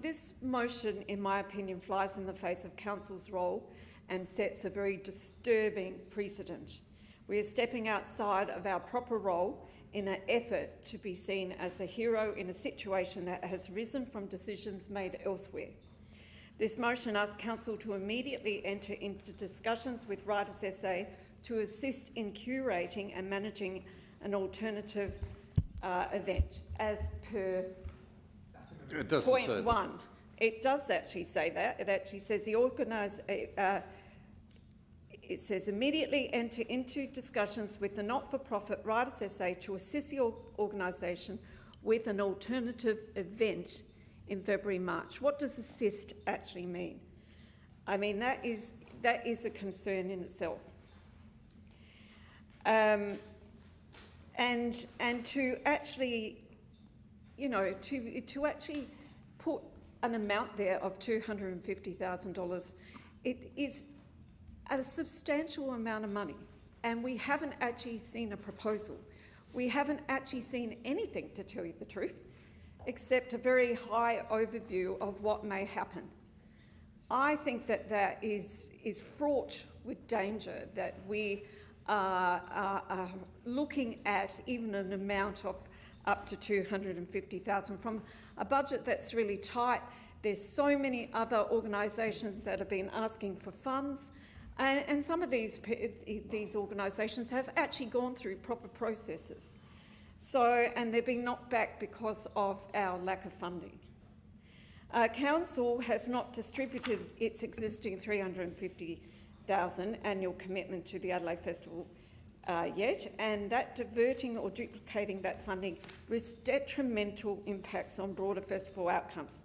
This motion, in my opinion, flies in the face of Council's role and sets a very disturbing precedent. We are stepping outside of our proper role in an effort to be seen as a hero in a situation that has risen from decisions made elsewhere. This motion asks Council to immediately enter into discussions with Writers SA to assist in curating and managing an alternative event, as per point 1. It does actually say that. It actually says it says immediately enter into discussions with the not-for-profit Writers SA to assist the organisation with an alternative event in February-March. What does assist actually mean? I mean, that is a concern in itself. And to actually, to actually put an amount there of $250,000, it is a substantial amount of money, and we haven't actually seen a proposal. We haven't actually seen anything, to tell you the truth, except a very high overview of what may happen. I think that is fraught with danger, that we are looking at even an amount of up to $250,000 from a budget that's really tight. There's so many other organisations that have been asking for funds, and some of these organisations have actually gone through proper processes. So, and they're being knocked back because of our lack of funding. Council has not distributed its existing $350,000 annual commitment to the Adelaide Festival yet, and that diverting or duplicating that funding risks detrimental impacts on broader festival outcomes.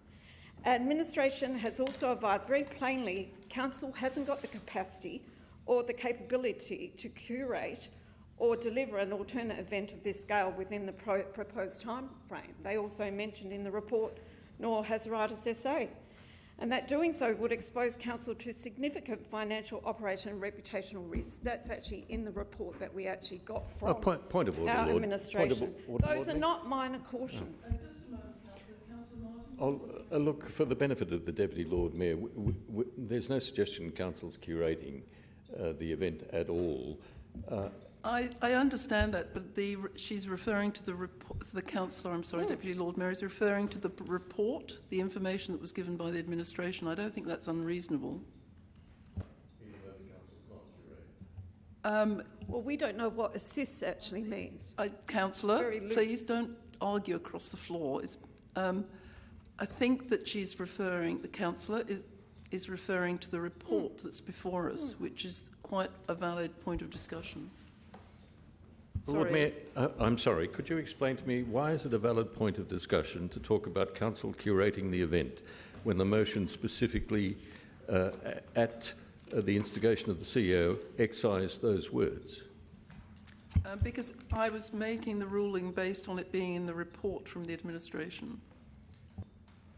Administration has also advised very plainly Council hasn't got the capacity or the capability to curate or deliver an alternate event of this scale within the proposed time frame. They also mentioned in the report, nor has Writers SA, and that doing so would expose Council to significant financial, operation and reputational risks. That's actually in the report that we actually got from point of order, our Lord. administration. Order, Those are not minor cautions. Just a moment, Councillor I'll Martin. look, for the benefit of the Deputy Lord Mayor, there's no suggestion Council's curating the event at all. I understand that, but she's referring to the report. The councillor, I'm sorry, Deputy Lord Mayor, is referring to the report, the information that was given by the administration. I don't think that's unreasonable. Well, we don't know what assist actually means. Councillor, please don't argue across the floor. I think that she's referring, the councillor is is referring to the report that's before us, which is quite a valid point of discussion. Lord Mayor, I'm sorry, could you explain to me why is it a valid point of discussion to talk about council curating the event when the motion specifically at the instigation of the CEO excised those words? Because I was making the ruling based on it being in the report from the administration.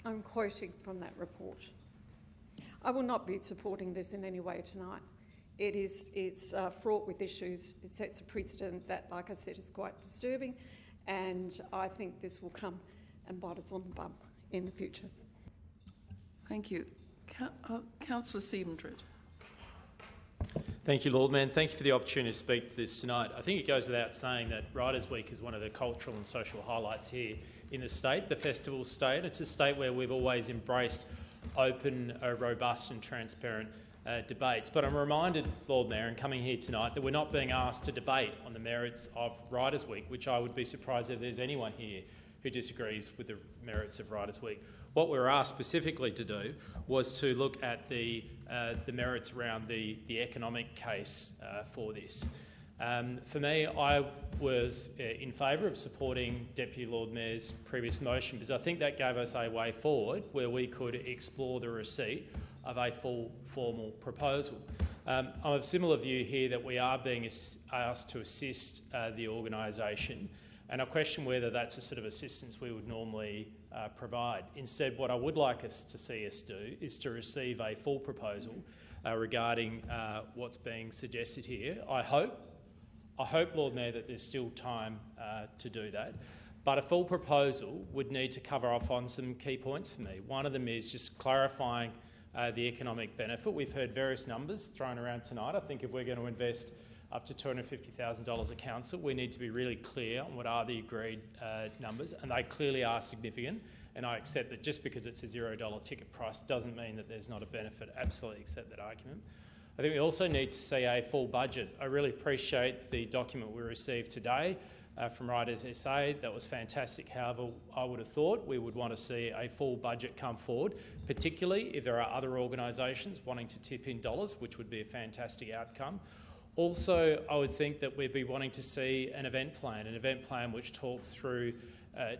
I'm quoting from that report. I will not be supporting this in any way tonight. It's fraught with issues. It sets a precedent that, like I said, is quite disturbing, and I think this will come and bite us on the bum in the future. Thank you. Councillor Siebentreut. Thank you, Lord Mayor. Thank you for the opportunity to speak to this tonight. I think it goes without saying that Writers' Week is one of the cultural and social highlights here in the state, the festival state. It's a state where we've always embraced open, robust and transparent debates. But I'm reminded, Lord Mayor, in coming here tonight, that we're not being asked to debate on the merits of Writers' Week, which I would be surprised if there's anyone here who disagrees with the merits of Writers' Week. What we were asked specifically to do was to look at the merits around the economic case for this. For me, I was in favour of supporting Deputy Lord Mayor's previous motion because I think that gave us a way forward where we could explore the receipt of a full formal proposal. I'm of a similar view here that we are being asked to assist the organisation, and I question whether that's a sort of assistance we would normally provide. Instead, what I would like us to see us do is to receive a full proposal regarding what's being suggested here. I hope, Lord Mayor, that there's still time to do that. But a full proposal would need to cover off on some key points for me. One of them is just clarifying the economic benefit. We've heard various numbers thrown around tonight. I think if we're going to invest up to $250,000 a council, we need to be really clear on what are the agreed numbers, and they clearly are significant. And I accept that just because it's a $0 ticket price doesn't mean that there's not a benefit. Absolutely accept that argument. I think we also need to see a full budget. I really appreciate the document we received today from Writers SA. That was fantastic. However, I would have thought we would want to see a full budget come forward, particularly if there are other organisations wanting to tip in dollars, which would be a fantastic outcome. Also, I would think that we'd be wanting to see an event plan which talks through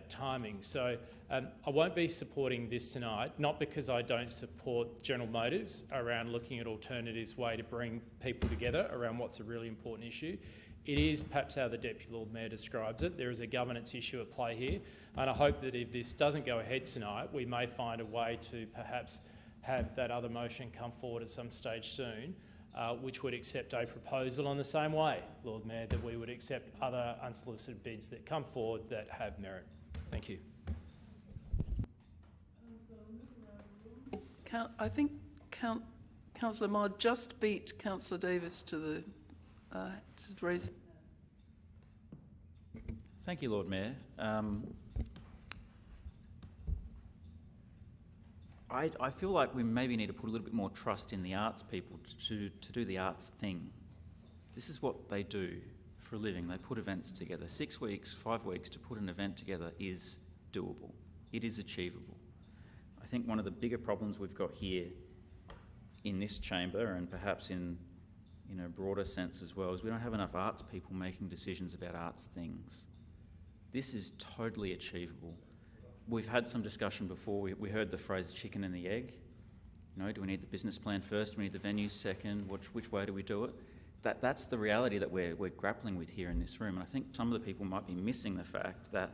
timing. So I won't be supporting this tonight, not because I don't support general motives around looking at alternatives way to bring people together around what's a really important issue. It is perhaps how the Deputy Lord Mayor describes it. There is a governance issue at play here, and I hope that if this doesn't go ahead tonight, we may find a way to perhaps have that other motion come forward at some stage soon, which would accept a proposal on the same way, Lord Mayor, that we would accept other unsolicited bids that come forward that have merit. Thank you. I think Councillor Marr just beat Councillor Davis to the to raise. Thank you, Lord Mayor. I feel like we maybe need to put a little bit more trust in the arts people to do the arts thing. This is what they do for a living. They put events together. 6 weeks, 5 weeks to put an event together is doable. It is achievable. I think one of the bigger problems we've got here in this chamber, and perhaps in a broader sense as well, is we don't have enough arts people making decisions about arts things. This is totally achievable. We've had some discussion before. We heard the phrase chicken and the egg. You know, do we need the business plan first? Do we need the venue second? Which way do we do it? That's the reality that we're grappling with here in this room. And I think some of the people might be missing the fact that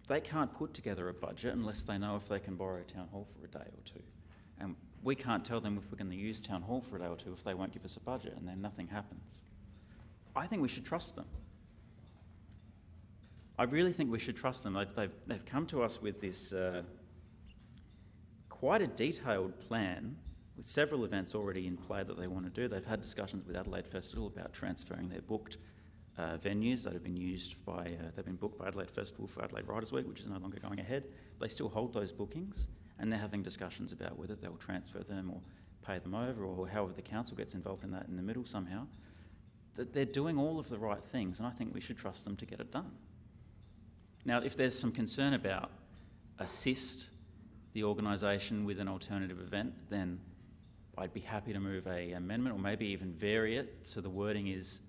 they can't put together a budget unless they know if they can borrow Town Hall for a day or two. And we can't tell them if we're going to use Town Hall for a day or two if they won't give us a budget, and then nothing happens. I think we should trust them. I really think we should trust them. They've come to us with this quite a detailed plan with several events already in play that they want to do. They've had discussions with Adelaide Festival about transferring their booked venues that have been used by, they've been booked by Adelaide Festival for Adelaide Writers' Week, which is no longer going ahead. They still hold those bookings, and they're having discussions about whether they'll transfer them or pay them over, or however the council gets involved in that in the middle somehow. That they're doing all of the right things, and I think we should trust them to get it done. Now, if there's some concern about assist the organisation with an alternative event, then I'd be happy to move an amendment or maybe even vary it so the wording is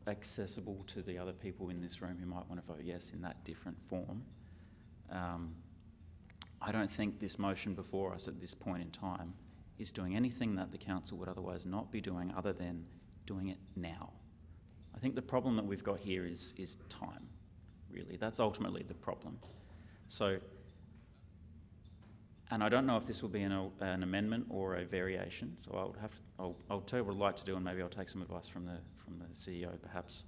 accessible to the other people in this room who might want to vote yes in that different form. I don't think this motion before us at this point in time is doing anything that the council would otherwise not be doing other than doing it now. I think the problem that we've got here is time, really. That's ultimately the problem. So, and I don't know if this will be an amendment or a variation, so I'll tell you what I'd like to do, and maybe I'll take some advice from the CEO perhaps.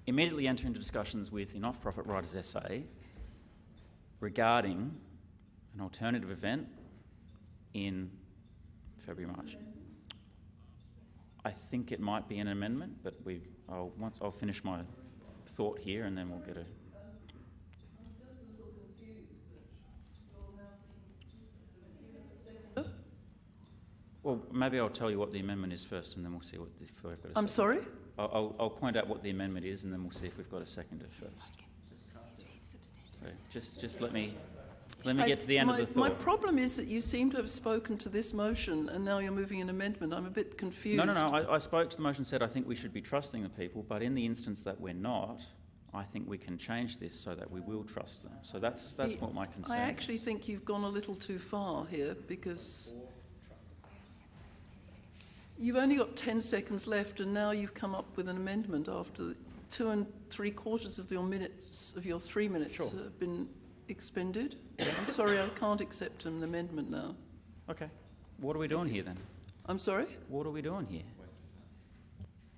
Immediately enter into discussions with the Not-for-Profit Writers SA regarding an alternative event in February, March. I think it might be an amendment, but I'll finish my thought here and then we'll get a... Well, maybe I'll tell you what the amendment is first and then we'll see if we've got a second. I'm sorry? I'll point out what the amendment is and then we'll see if we've got a seconder first. So just let me get to the end of the thought. My problem is that you seem to have spoken to this motion and now you're moving an amendment. I'm a bit confused. No. I spoke to the motion, said I think we should be trusting the people, but in the instance that we're not, I think we can change this so that we will trust them. So that's what my concern is. I actually think you've gone a little too far here because you've only got 10 seconds left and now you've come up with an amendment after 2 3/4 of your minutes, of your 3 minutes have been expended. I'm sorry, I can't accept an amendment now. Okay. What are we doing here then? I'm sorry? What are we doing here?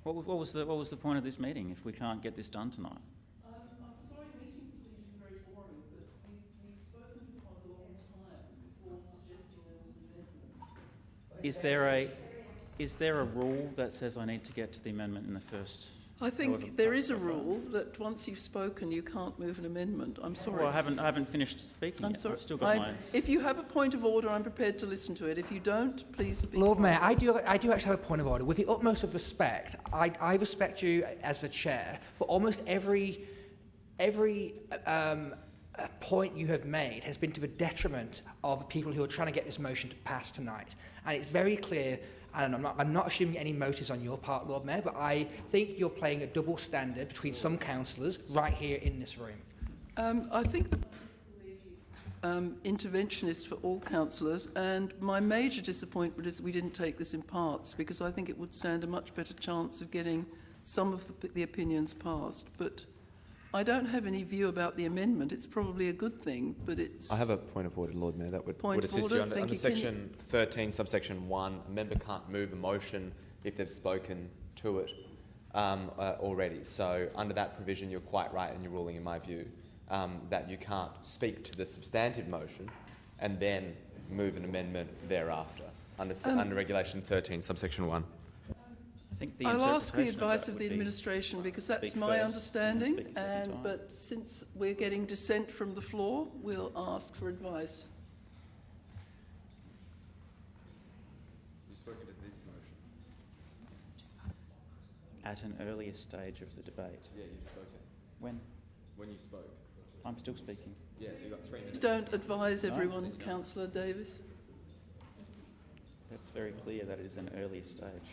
What was the point of this meeting if we can't get this done tonight? I'm sorry, meeting procedures are very boring, but we've spoken for quite a long time before suggesting there was an amendment. Is there a rule that says I need to get to the amendment in the first? I think there is a rule that once you've spoken, you can't move an amendment. I'm sorry. Well, I haven't finished speaking. I'm sorry. I've still got my... If you have a point of order, I'm prepared to listen to it. If you don't, please be Lord quiet. Mayor, I do actually have a point of order. With the utmost of respect, I respect you as the chair, but almost every point you have made has been to the detriment of people who are trying to get this motion to pass tonight. And it's very clear, and I'm not assuming any motives on your part, Lord Mayor, but I think you're playing a double standard between some councillors right here in this room. I think the interventionist for all councillors, and my major disappointment is that we didn't take this in parts, because I think it would stand a much better chance of getting some of the opinions passed. But I don't have any view about the amendment. It's probably a good thing, but it's... I have a point of order, Lord Mayor, that would assist you. Under section 13, subsection 1, a member can't move a motion if they've spoken to it already. So under that provision, you're quite right in your ruling, in my view, that you can't speak to the substantive motion and then move an amendment thereafter under regulation 13, subsection 1. I'll ask the advice of the administration because that's my understanding, but since we're getting dissent from the floor, we'll ask for advice. You've spoken to this motion. At an earlier stage of the debate. Yeah, you've spoken. When? When you spoke. I'm still speaking. Yeah, so you've got 3 minutes. Don't advise everyone, Councillor Davis. It's very clear that it is an earlier stage.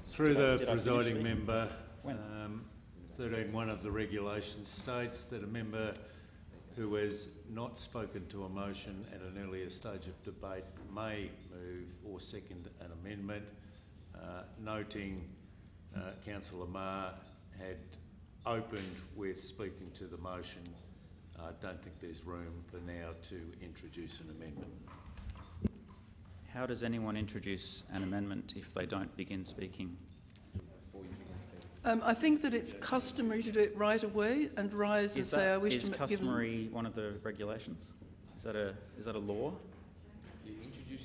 Through the presiding member, 13.1 of the regulations states that a member who has not spoken to a motion at an earlier stage of debate may move or second an amendment. Noting Councillor Marr had opened with speaking to the motion, I don't think there's room for now to introduce an amendment. How does anyone introduce an amendment if they don't begin speaking? I think that it's customary to do it right away and rise and say, I wish to... Is customary one of the regulations? Is that a law?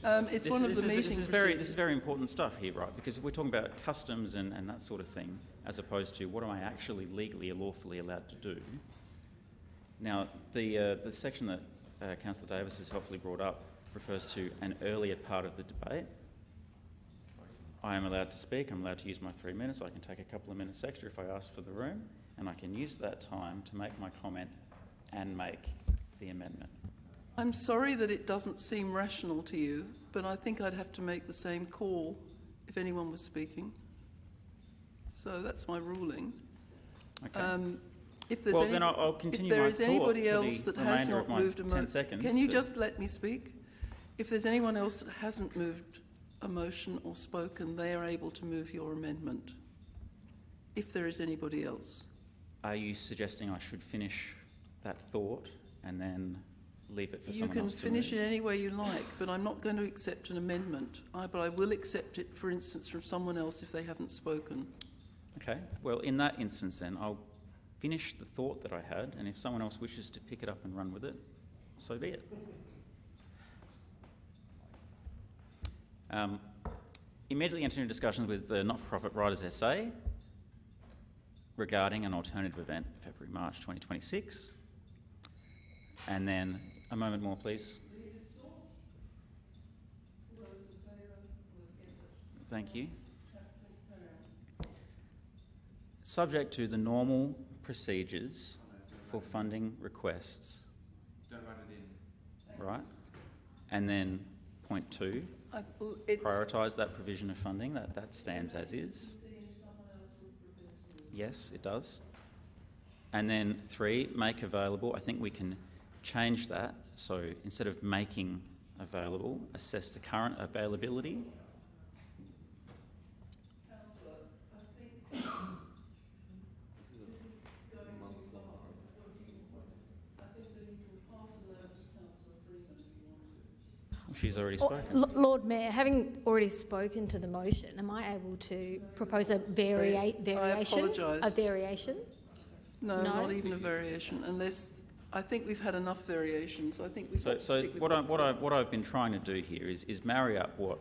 It's one of the meeting procedures. This is very important stuff here, right? Because if we're talking about customs and that sort of thing, as opposed to what am I actually legally or lawfully allowed to do. Now, the section that Councillor Davis has helpfully brought up refers to an earlier part of the debate. I am allowed to speak, I'm allowed to use my 3 minutes, I can take a couple of minutes extra if I ask for the room, and I can use that time to make my comment and make the amendment. I'm sorry that it doesn't seem rational to you, but I think I'd have to make the same call if anyone was speaking. So that's my ruling. Okay. If there's Well, then I'll continue if there my is thought anybody for else the that has remainder of not my moved a 10 motion, seconds can you to- just let me speak? If there's anyone else that hasn't moved a motion or spoken, they are able to move your amendment. If there is anybody else. Are you suggesting I should finish that thought and then leave it for You someone can else to finish move? it any way you like, but I'm not going to accept an amendment. But I will accept it, for instance, from someone else if they haven't spoken. Okay, well, in that instance then, I'll finish the thought that I had, and if someone else wishes to pick it up and run with it, so be it. Immediately enter into discussions with the not-for-profit Writers SA regarding an alternative event, February, March 2026. And then, a moment more, please. Thank you. Subject to the normal procedures for funding requests. Don't run it in. Right? And then point 2, prioritise that provision of funding. That stands as is. Yes, it does. And then 3, make available. I think we can change that. So instead of making available, assess the current availability. She's already spoken. Lord Mayor, having already spoken to the motion, am I able to propose a variation? I apologise. A variation? No, not even a variation, unless I think we've had enough variations. I think we've got to stick with what I've been trying to do here is marry up what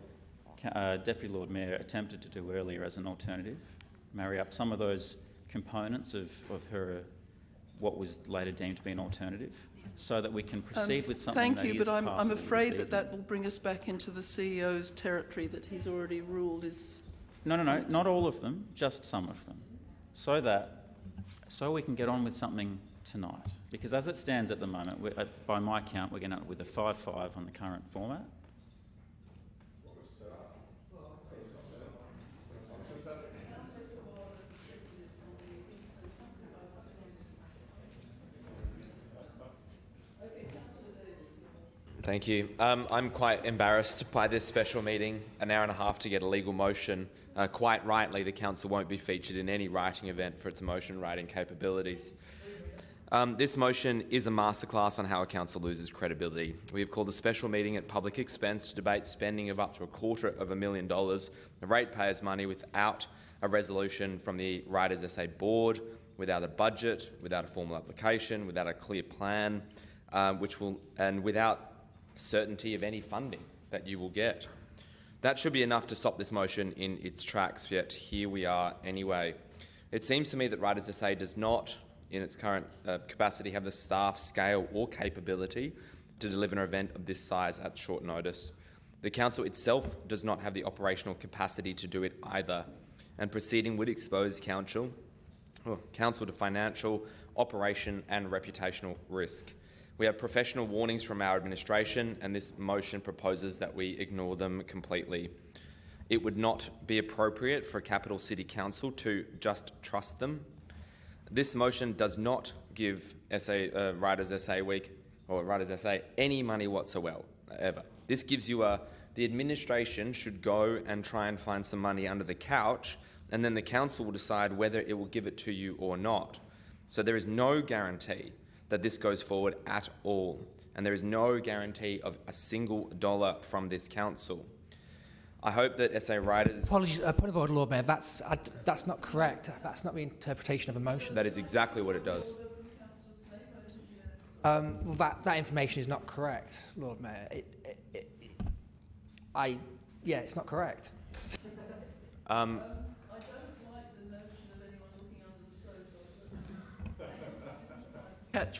Deputy Lord Mayor attempted to do earlier as an alternative, marry up some of those components of her what was later deemed to be an alternative, so that we can proceed with something Thank you, but I'm afraid that will bring us back into the CEO's territory that he's already ruled is... No, not all of them, just some of them, so we can get on with something tonight. Because as it stands at the moment, by my count, we're going to with a 5-5 on the current format. Thank you. I'm quite embarrassed by this special meeting, an hour and a half to get a legal motion. Quite rightly, the council won't be featured in any writing event for its motion writing capabilities. This motion is a masterclass on how a council loses credibility. We have called a special meeting at public expense to debate spending of up to $250,000 of ratepayers' money without a resolution from the Writers SA board, without a budget, without a formal application, without a clear plan, and without certainty of any funding that you will get. That should be enough to stop this motion in its tracks, yet here we are anyway. It seems to me that Writers SA does not, in its current capacity, have the staff, scale or capability to deliver an event of this size at short notice. The council itself does not have the operational capacity to do it either, and proceeding would expose council to financial, operation and reputational risk. We have professional warnings from our administration, and this motion proposes that we ignore them completely. It would not be appropriate for a capital city council to just trust them. This motion does not give Writers SA Week or Writers SA any money whatsoever. This gives you the administration should go and try and find some money under the couch, and then the council will decide whether it will give it to you or not. So there is no guarantee that this goes forward at all, and there is no guarantee of a single dollar from this council. I hope that SA Writers... Apologies, point of order, Lord Mayor, that's not correct. That's not the interpretation of a motion. That is exactly what it does. Well, that information is not correct, Lord Mayor. Yeah, it's not correct.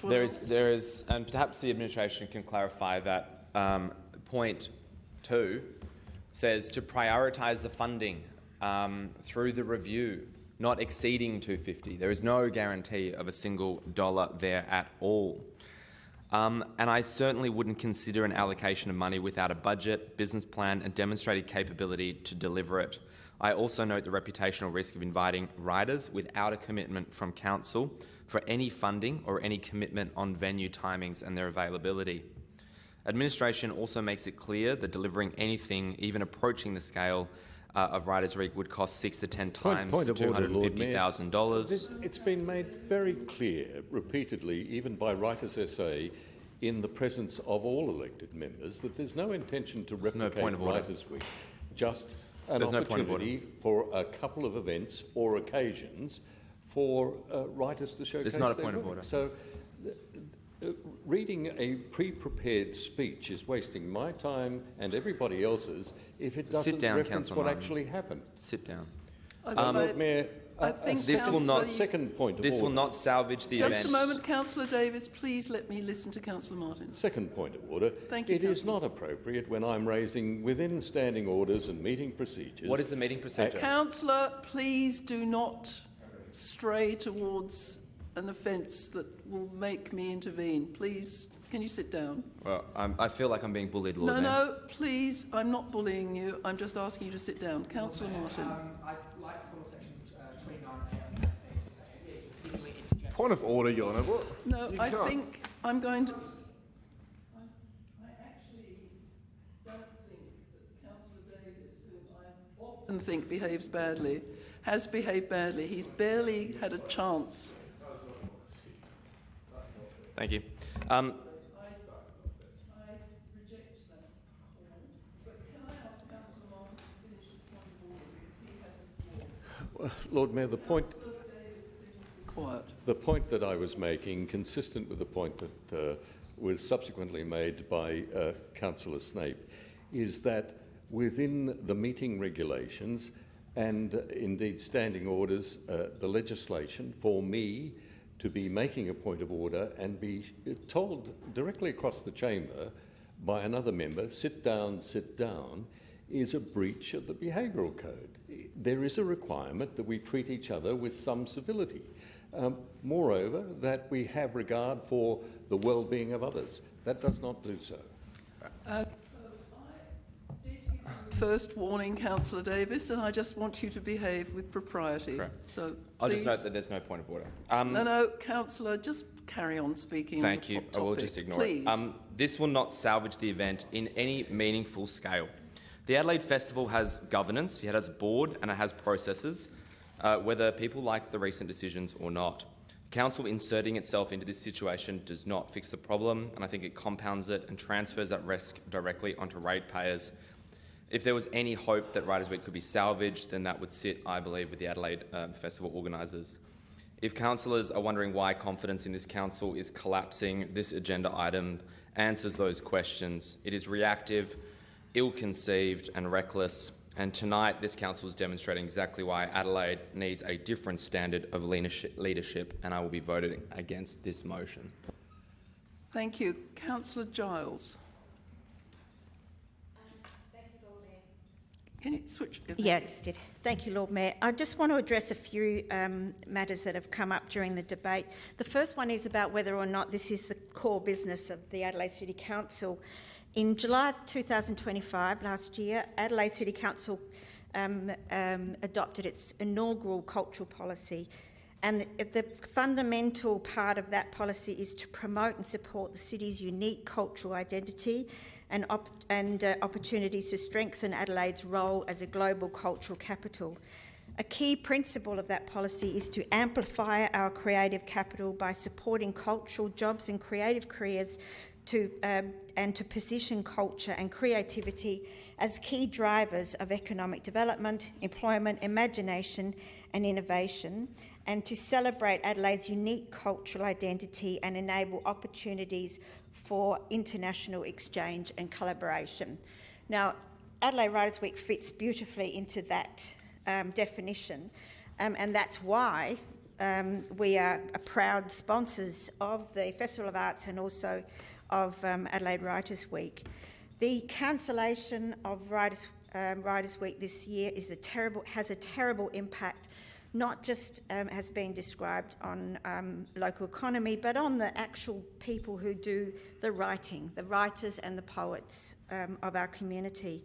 There is, and perhaps the administration can clarify that point 2 says to prioritise the funding through the review not exceeding $250. There is no guarantee of a single dollar there at all. And I certainly wouldn't consider an allocation of money without a budget, business plan and demonstrated capability to deliver it. I also note the reputational risk of inviting riders without a commitment from Council for any funding or any commitment on venue timings and their availability. Administration also makes it clear that delivering anything even approaching the scale of Riders Week would cost 6 to 10 times $250,000. It's been made very clear repeatedly, even by Writers SA, in the presence of all elected members, that there's no intention to replicate Writers Week. Just an opportunity for a couple of events or occasions for writers to showcase there's not a their point work. of order. So, reading a pre-prepared speech is wasting my time and everybody else's if it doesn't reference what actually happened. Sit down. Lord Mayor, I think this will not. Second point of this order. will not salvage the event. Just a moment, Councillor Davis. Please let me listen to Councillor Martin. Second point of order. Thank you, It is not appropriate when I'm raising within standing orders and meeting procedures. What is the meeting procedure? Councillor, please do not stray towards an offence that will make me intervene. Please, can you sit down? Well, I feel like I'm being bullied, Lord Mayor. No, please, I'm not bullying you. I'm just asking you to sit down. Councillor Martin. I'd like to follow section 29A. Point of order, Your Honour. No, I think I'm going to... I actually don't think that Councillor Davis, who I often think behaves badly, has behaved badly. He's barely had a chance. Thank you. I reject that point. But can I ask Councillor Martin to finish his point of order because he had the floor? Lord Mayor, the point... Quiet. The point that I was making, consistent with the point that was subsequently made by Councillor Snape, is that within the meeting regulations and indeed standing orders, the legislation, for me to be making a point of order and be told directly across the chamber by another member, sit down, is a breach of the behavioural code. There is a requirement that we treat each other with some civility. Moreover, that we have regard for the well-being of others. That does not do so. First warning, Councillor Davis, and I just want you to behave with propriety. Correct. So I'll just note that there's no point of order. No, Councillor, just carry on speaking. Thank you. I will just ignore it. This will not salvage the event in any meaningful scale. The Adelaide Festival has governance, it has a board, and it has processes, whether people like the recent decisions or not. Council inserting itself into this situation does not fix the problem, and I think it compounds it and transfers that risk directly onto ratepayers. If there was any hope that Riders Week could be salvaged, then that would sit, I believe, with the Adelaide Festival organisers. If councillors are wondering why confidence in this council is collapsing, this agenda item answers those questions. It is reactive, ill-conceived and reckless, and tonight this council is demonstrating exactly why Adelaide needs a different standard of leadership, and I will be voting against this motion. Thank you. Councillor Giles. Can you switch? Yeah, I just did. Thank you, Lord Mayor. I just want to address a few matters that have come up during the debate. The first one is about whether or not this is the core business of the Adelaide City Council. In July of 2025, last year, Adelaide City Council adopted its inaugural cultural policy, and the fundamental part of that policy is to promote and support the city's unique cultural identity and opportunities to strengthen Adelaide's role as a global cultural capital. A key principle of that policy is to amplify our creative capital by supporting cultural jobs and creative careers and to position culture and creativity as key drivers of economic development, employment, imagination and innovation, and to celebrate Adelaide's unique cultural identity and enable opportunities for international exchange and collaboration. Now, Adelaide Writers Week fits beautifully into that definition, and that's why we are proud sponsors of the Festival of Arts and also of Adelaide Writers Week. The cancellation of Writers Week this year has a terrible impact not just has been described on local economy, but on the actual people who do the writing, the writers and the poets of our community.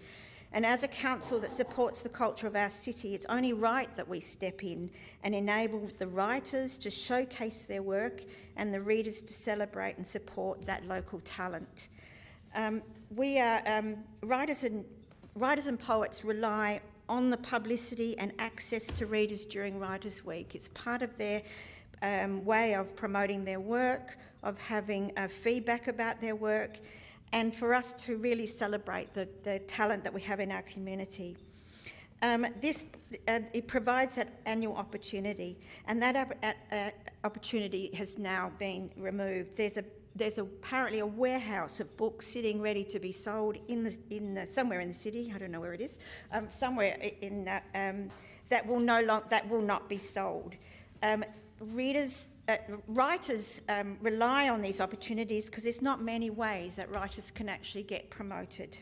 And as a council that supports the culture of our city, it's only right that we step in and enable the writers to showcase their work and the readers to celebrate and support that local talent. Writers and poets rely on the publicity and access to readers during Writers' Week. It's part of their way of promoting their work, of having feedback about their work, and for us to really celebrate the talent that we have in our community. It provides that annual opportunity, and that opportunity has now been removed. There's apparently a warehouse of books sitting ready to be sold somewhere in the city. I don't know where it is. Somewhere in that will not be sold. Writers rely on these opportunities because there's not many ways that writers can actually get promoted.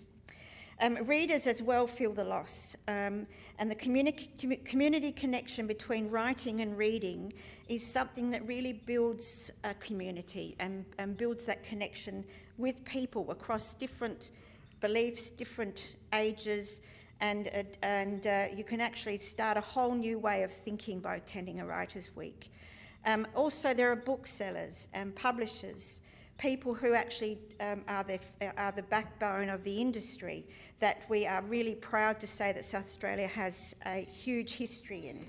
Readers as well feel the loss, and the community connection between writing and reading is something that really builds a community and builds that connection with people across different beliefs, different ages, and you can actually start a whole new way of thinking by attending a Writers' Week. Also, there are booksellers and publishers, people who actually are the backbone of the industry that we are really proud to say that South Australia has a huge history in.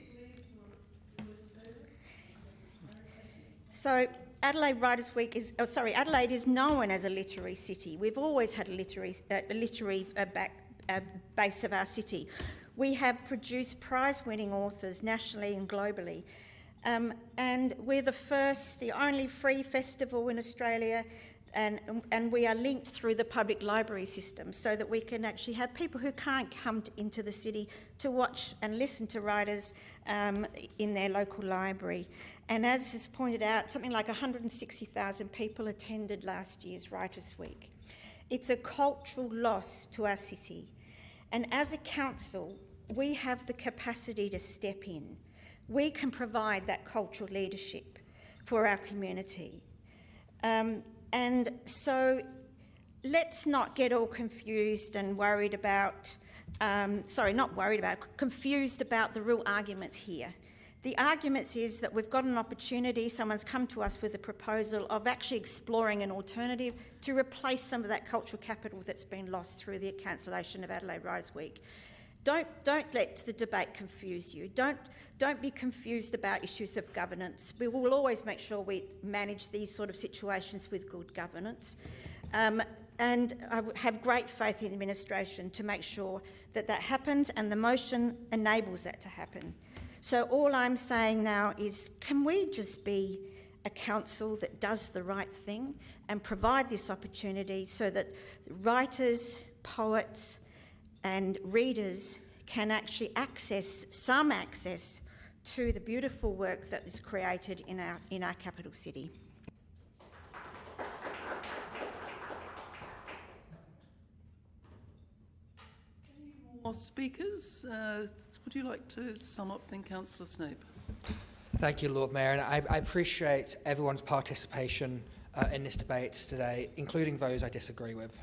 So Adelaide is known as a literary city. We've always had a literary base of our city. We have produced prize-winning authors nationally and globally. And we're the only free festival in Australia, and we are linked through the public library system so that we can actually have people who can't come into the city to watch and listen to writers in their local library. And as is pointed out, something like 160,000 people attended last year's Writers' Week. It's a cultural loss to our city. And as a council, we have the capacity to step in. We can provide that cultural leadership for our community. And so let's not get all confused and worried about, confused about the real arguments here. The arguments is that we've got an opportunity, someone's come to us with a proposal of actually exploring an alternative to replace some of that cultural capital that's been lost through the cancellation of Adelaide Writers' Week. Don't let the debate confuse you. Don't be confused about issues of governance. We will always make sure we manage these sort of situations with good governance. And I have great faith in the administration to make sure that that happens, and the motion enables that to happen. So all I'm saying now is, can we just be a council that does the right thing and provide this opportunity so that writers, poets and readers can actually access to the beautiful work that is created in our capital city. More speakers? Would you like to sum up then, Councillor Snape? Thank you, Lord Mayor, and I appreciate everyone's participation in this debate today, including those I disagree with.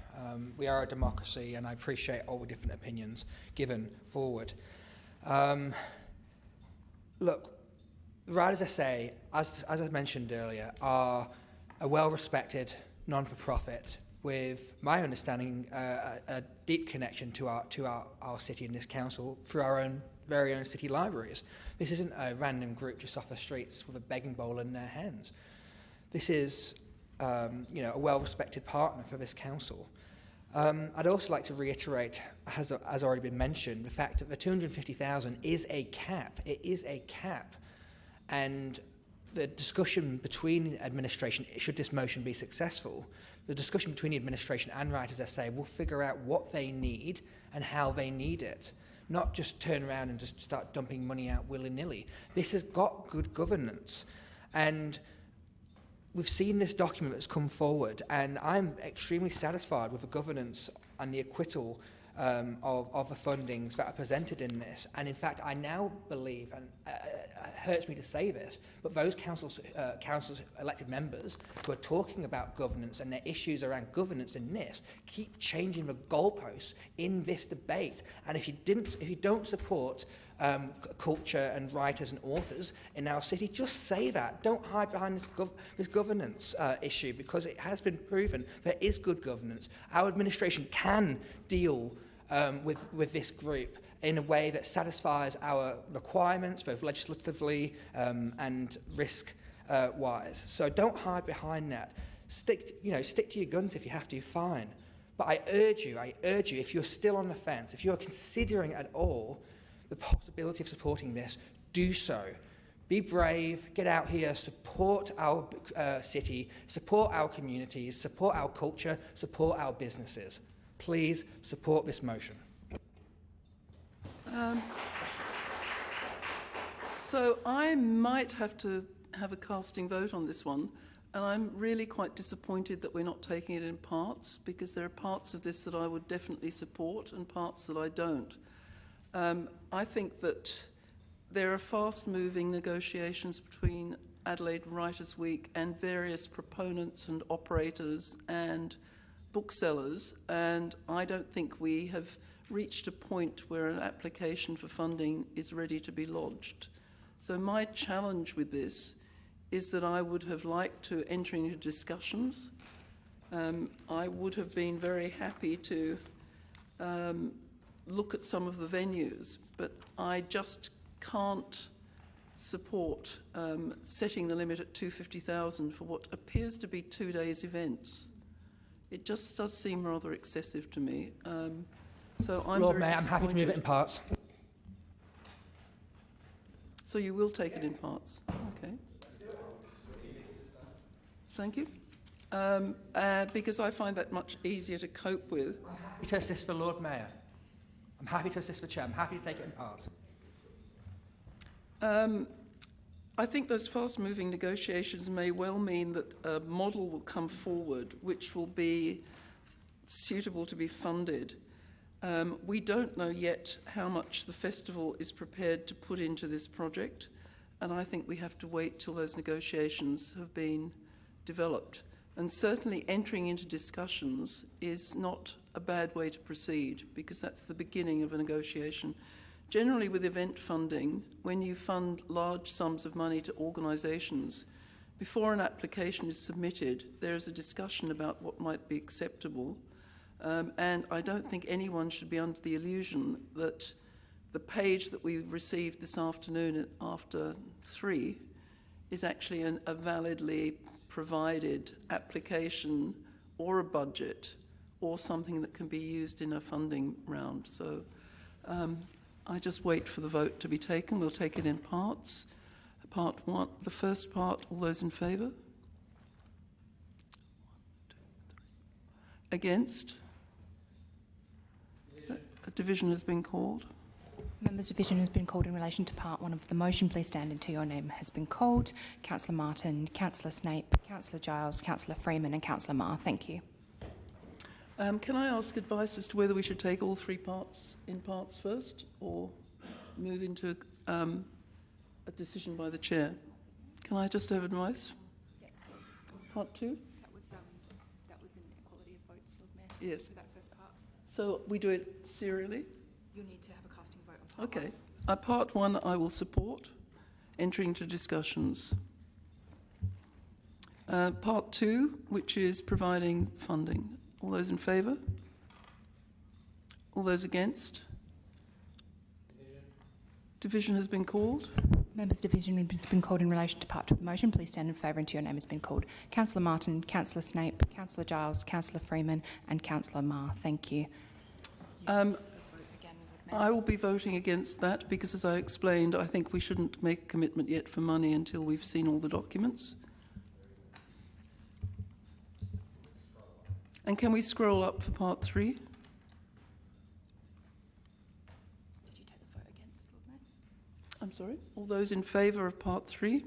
We are a democracy, and I appreciate all the different opinions given forward. Look, Writers SA, as I mentioned earlier, are a well-respected non-for-profit with, my understanding, a deep connection to our city and this council through our very own city libraries. This isn't a random group just off the streets with a begging bowl in their hands. This is a well-respected partner for this council. I'd also like to reiterate, as already been mentioned, the fact that the 250,000 is a cap. It is a cap. And the discussion between administration, should this motion be successful, the discussion between the administration and Writers SA will figure out what they need and how they need it, not just turn around and just start dumping money out willy-nilly. This has got good governance. And we've seen this document that's come forward, and I'm extremely satisfied with the governance and the acquittal of the fundings that are presented in this. And in fact, I now believe, and it hurts me to say this, but those councils, elected members who are talking about governance and their issues around governance in this keep changing the goalposts in this debate. And if you don't support culture and writers and authors in our city, just say that. Don't hide behind this governance issue, because it has been proven there is good governance. Our administration can deal with this group in a way that satisfies our requirements, both legislatively and risk-wise. So don't hide behind that. Stick to your guns if you have to, fine. But I urge you, if you're still on the fence, if you're considering at all the possibility of supporting this, do so. Be brave, get out here, support our city, support our communities, support our culture, support our businesses. Please support this motion. So I might have to have a casting vote on this one, and I'm really quite disappointed that we're not taking it in parts, because there are parts of this that I would definitely support and parts that I don't. I think that there are fast-moving negotiations between Adelaide Writers' Week and various proponents and operators and booksellers, and I don't think we have reached a point where an application for funding is ready to be lodged. So my challenge with this is that I would have liked to enter into discussions. I would have been very happy to look at some of the venues, but I just can't support setting the limit at $250,000 for what appears to be 2 days events. It just does seem rather excessive to me. So I'm Lord very Mayor, I'm happy to move it in parts. So you will take it in parts? Okay. Thank you. Because I find that much easier to cope with. I'm happy to assist the Lord Mayor. I'm happy to assist the Chair. I'm happy to take it in parts. I think those fast-moving negotiations may well mean that a model will come forward which will be suitable to be funded. We don't know yet how much the festival is prepared to put into this project, and I think we have to wait till those negotiations have been developed. And certainly entering into discussions is not a bad way to proceed, because that's the beginning of a negotiation. Generally with event funding, when you fund large sums of money to organisations, before an application is submitted, there is a discussion about what might be acceptable. And I don't think anyone should be under the illusion that the page that we received this afternoon after 3 is actually a validly provided application or a budget or something that can be used in a funding round. So I just wait for the vote to be taken. We'll take it in parts. Part 1, the first part, all those in favour? Against? A division has been called. Members' division has been called in relation to part 1 of the motion. Please stand until your name has been called. Councillor Martin, Councillor Snape, Councillor Giles, Councillor Freeman and Councillor Marr. Thank you. Can I ask advice as to whether we should take all 3 parts in parts first or move into a decision by the chair? Can I just have advice? Yes. Part 2? That was an equality of votes, Lord Mayor. Yes. For that first part. So we do it serially? You'll need to have a casting vote on part 1. Okay. Part 1 I will support, entering into discussions. Part 2, which is providing funding. All those in favour? All those against? Division has been called. Members' division has been called in relation to part 2 of the motion. Please stand in favour until your name has been called. Councillor Martin, Councillor Snape, Councillor Giles, Councillor Freeman and Councillor Marr. Thank you. I will be voting against that because, as I explained, I think we shouldn't make a commitment yet for money until we've seen all the documents. And can we scroll up for part 3? Did you take the vote against, Lord Mayor? I'm sorry? All those in favour of part 3? 1,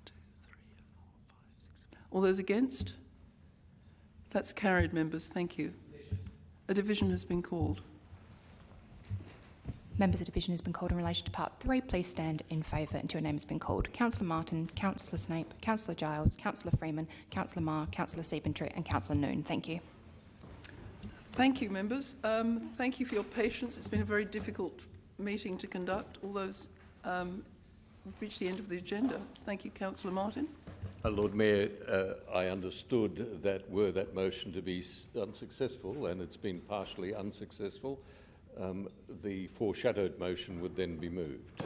2, 3, 4, 5, 6. All those against? That's carried, members. Thank you. A division has been called. Members, a division has been called in relation to part 3. Please stand in favour until your name has been called. Councillor Martin, Councillor Snape, Councillor Giles, Councillor Freeman, Councillor Marr, Councillor Siebentreut and Councillor Noon. Thank you. Thank you, members. Thank you for your patience. It's been a very difficult meeting to conduct. All those we've reached the end of the agenda. Thank you, Councillor Martin. Lord Mayor, I understood that were that motion to be unsuccessful, and it's been partially unsuccessful, the foreshadowed motion would then be moved.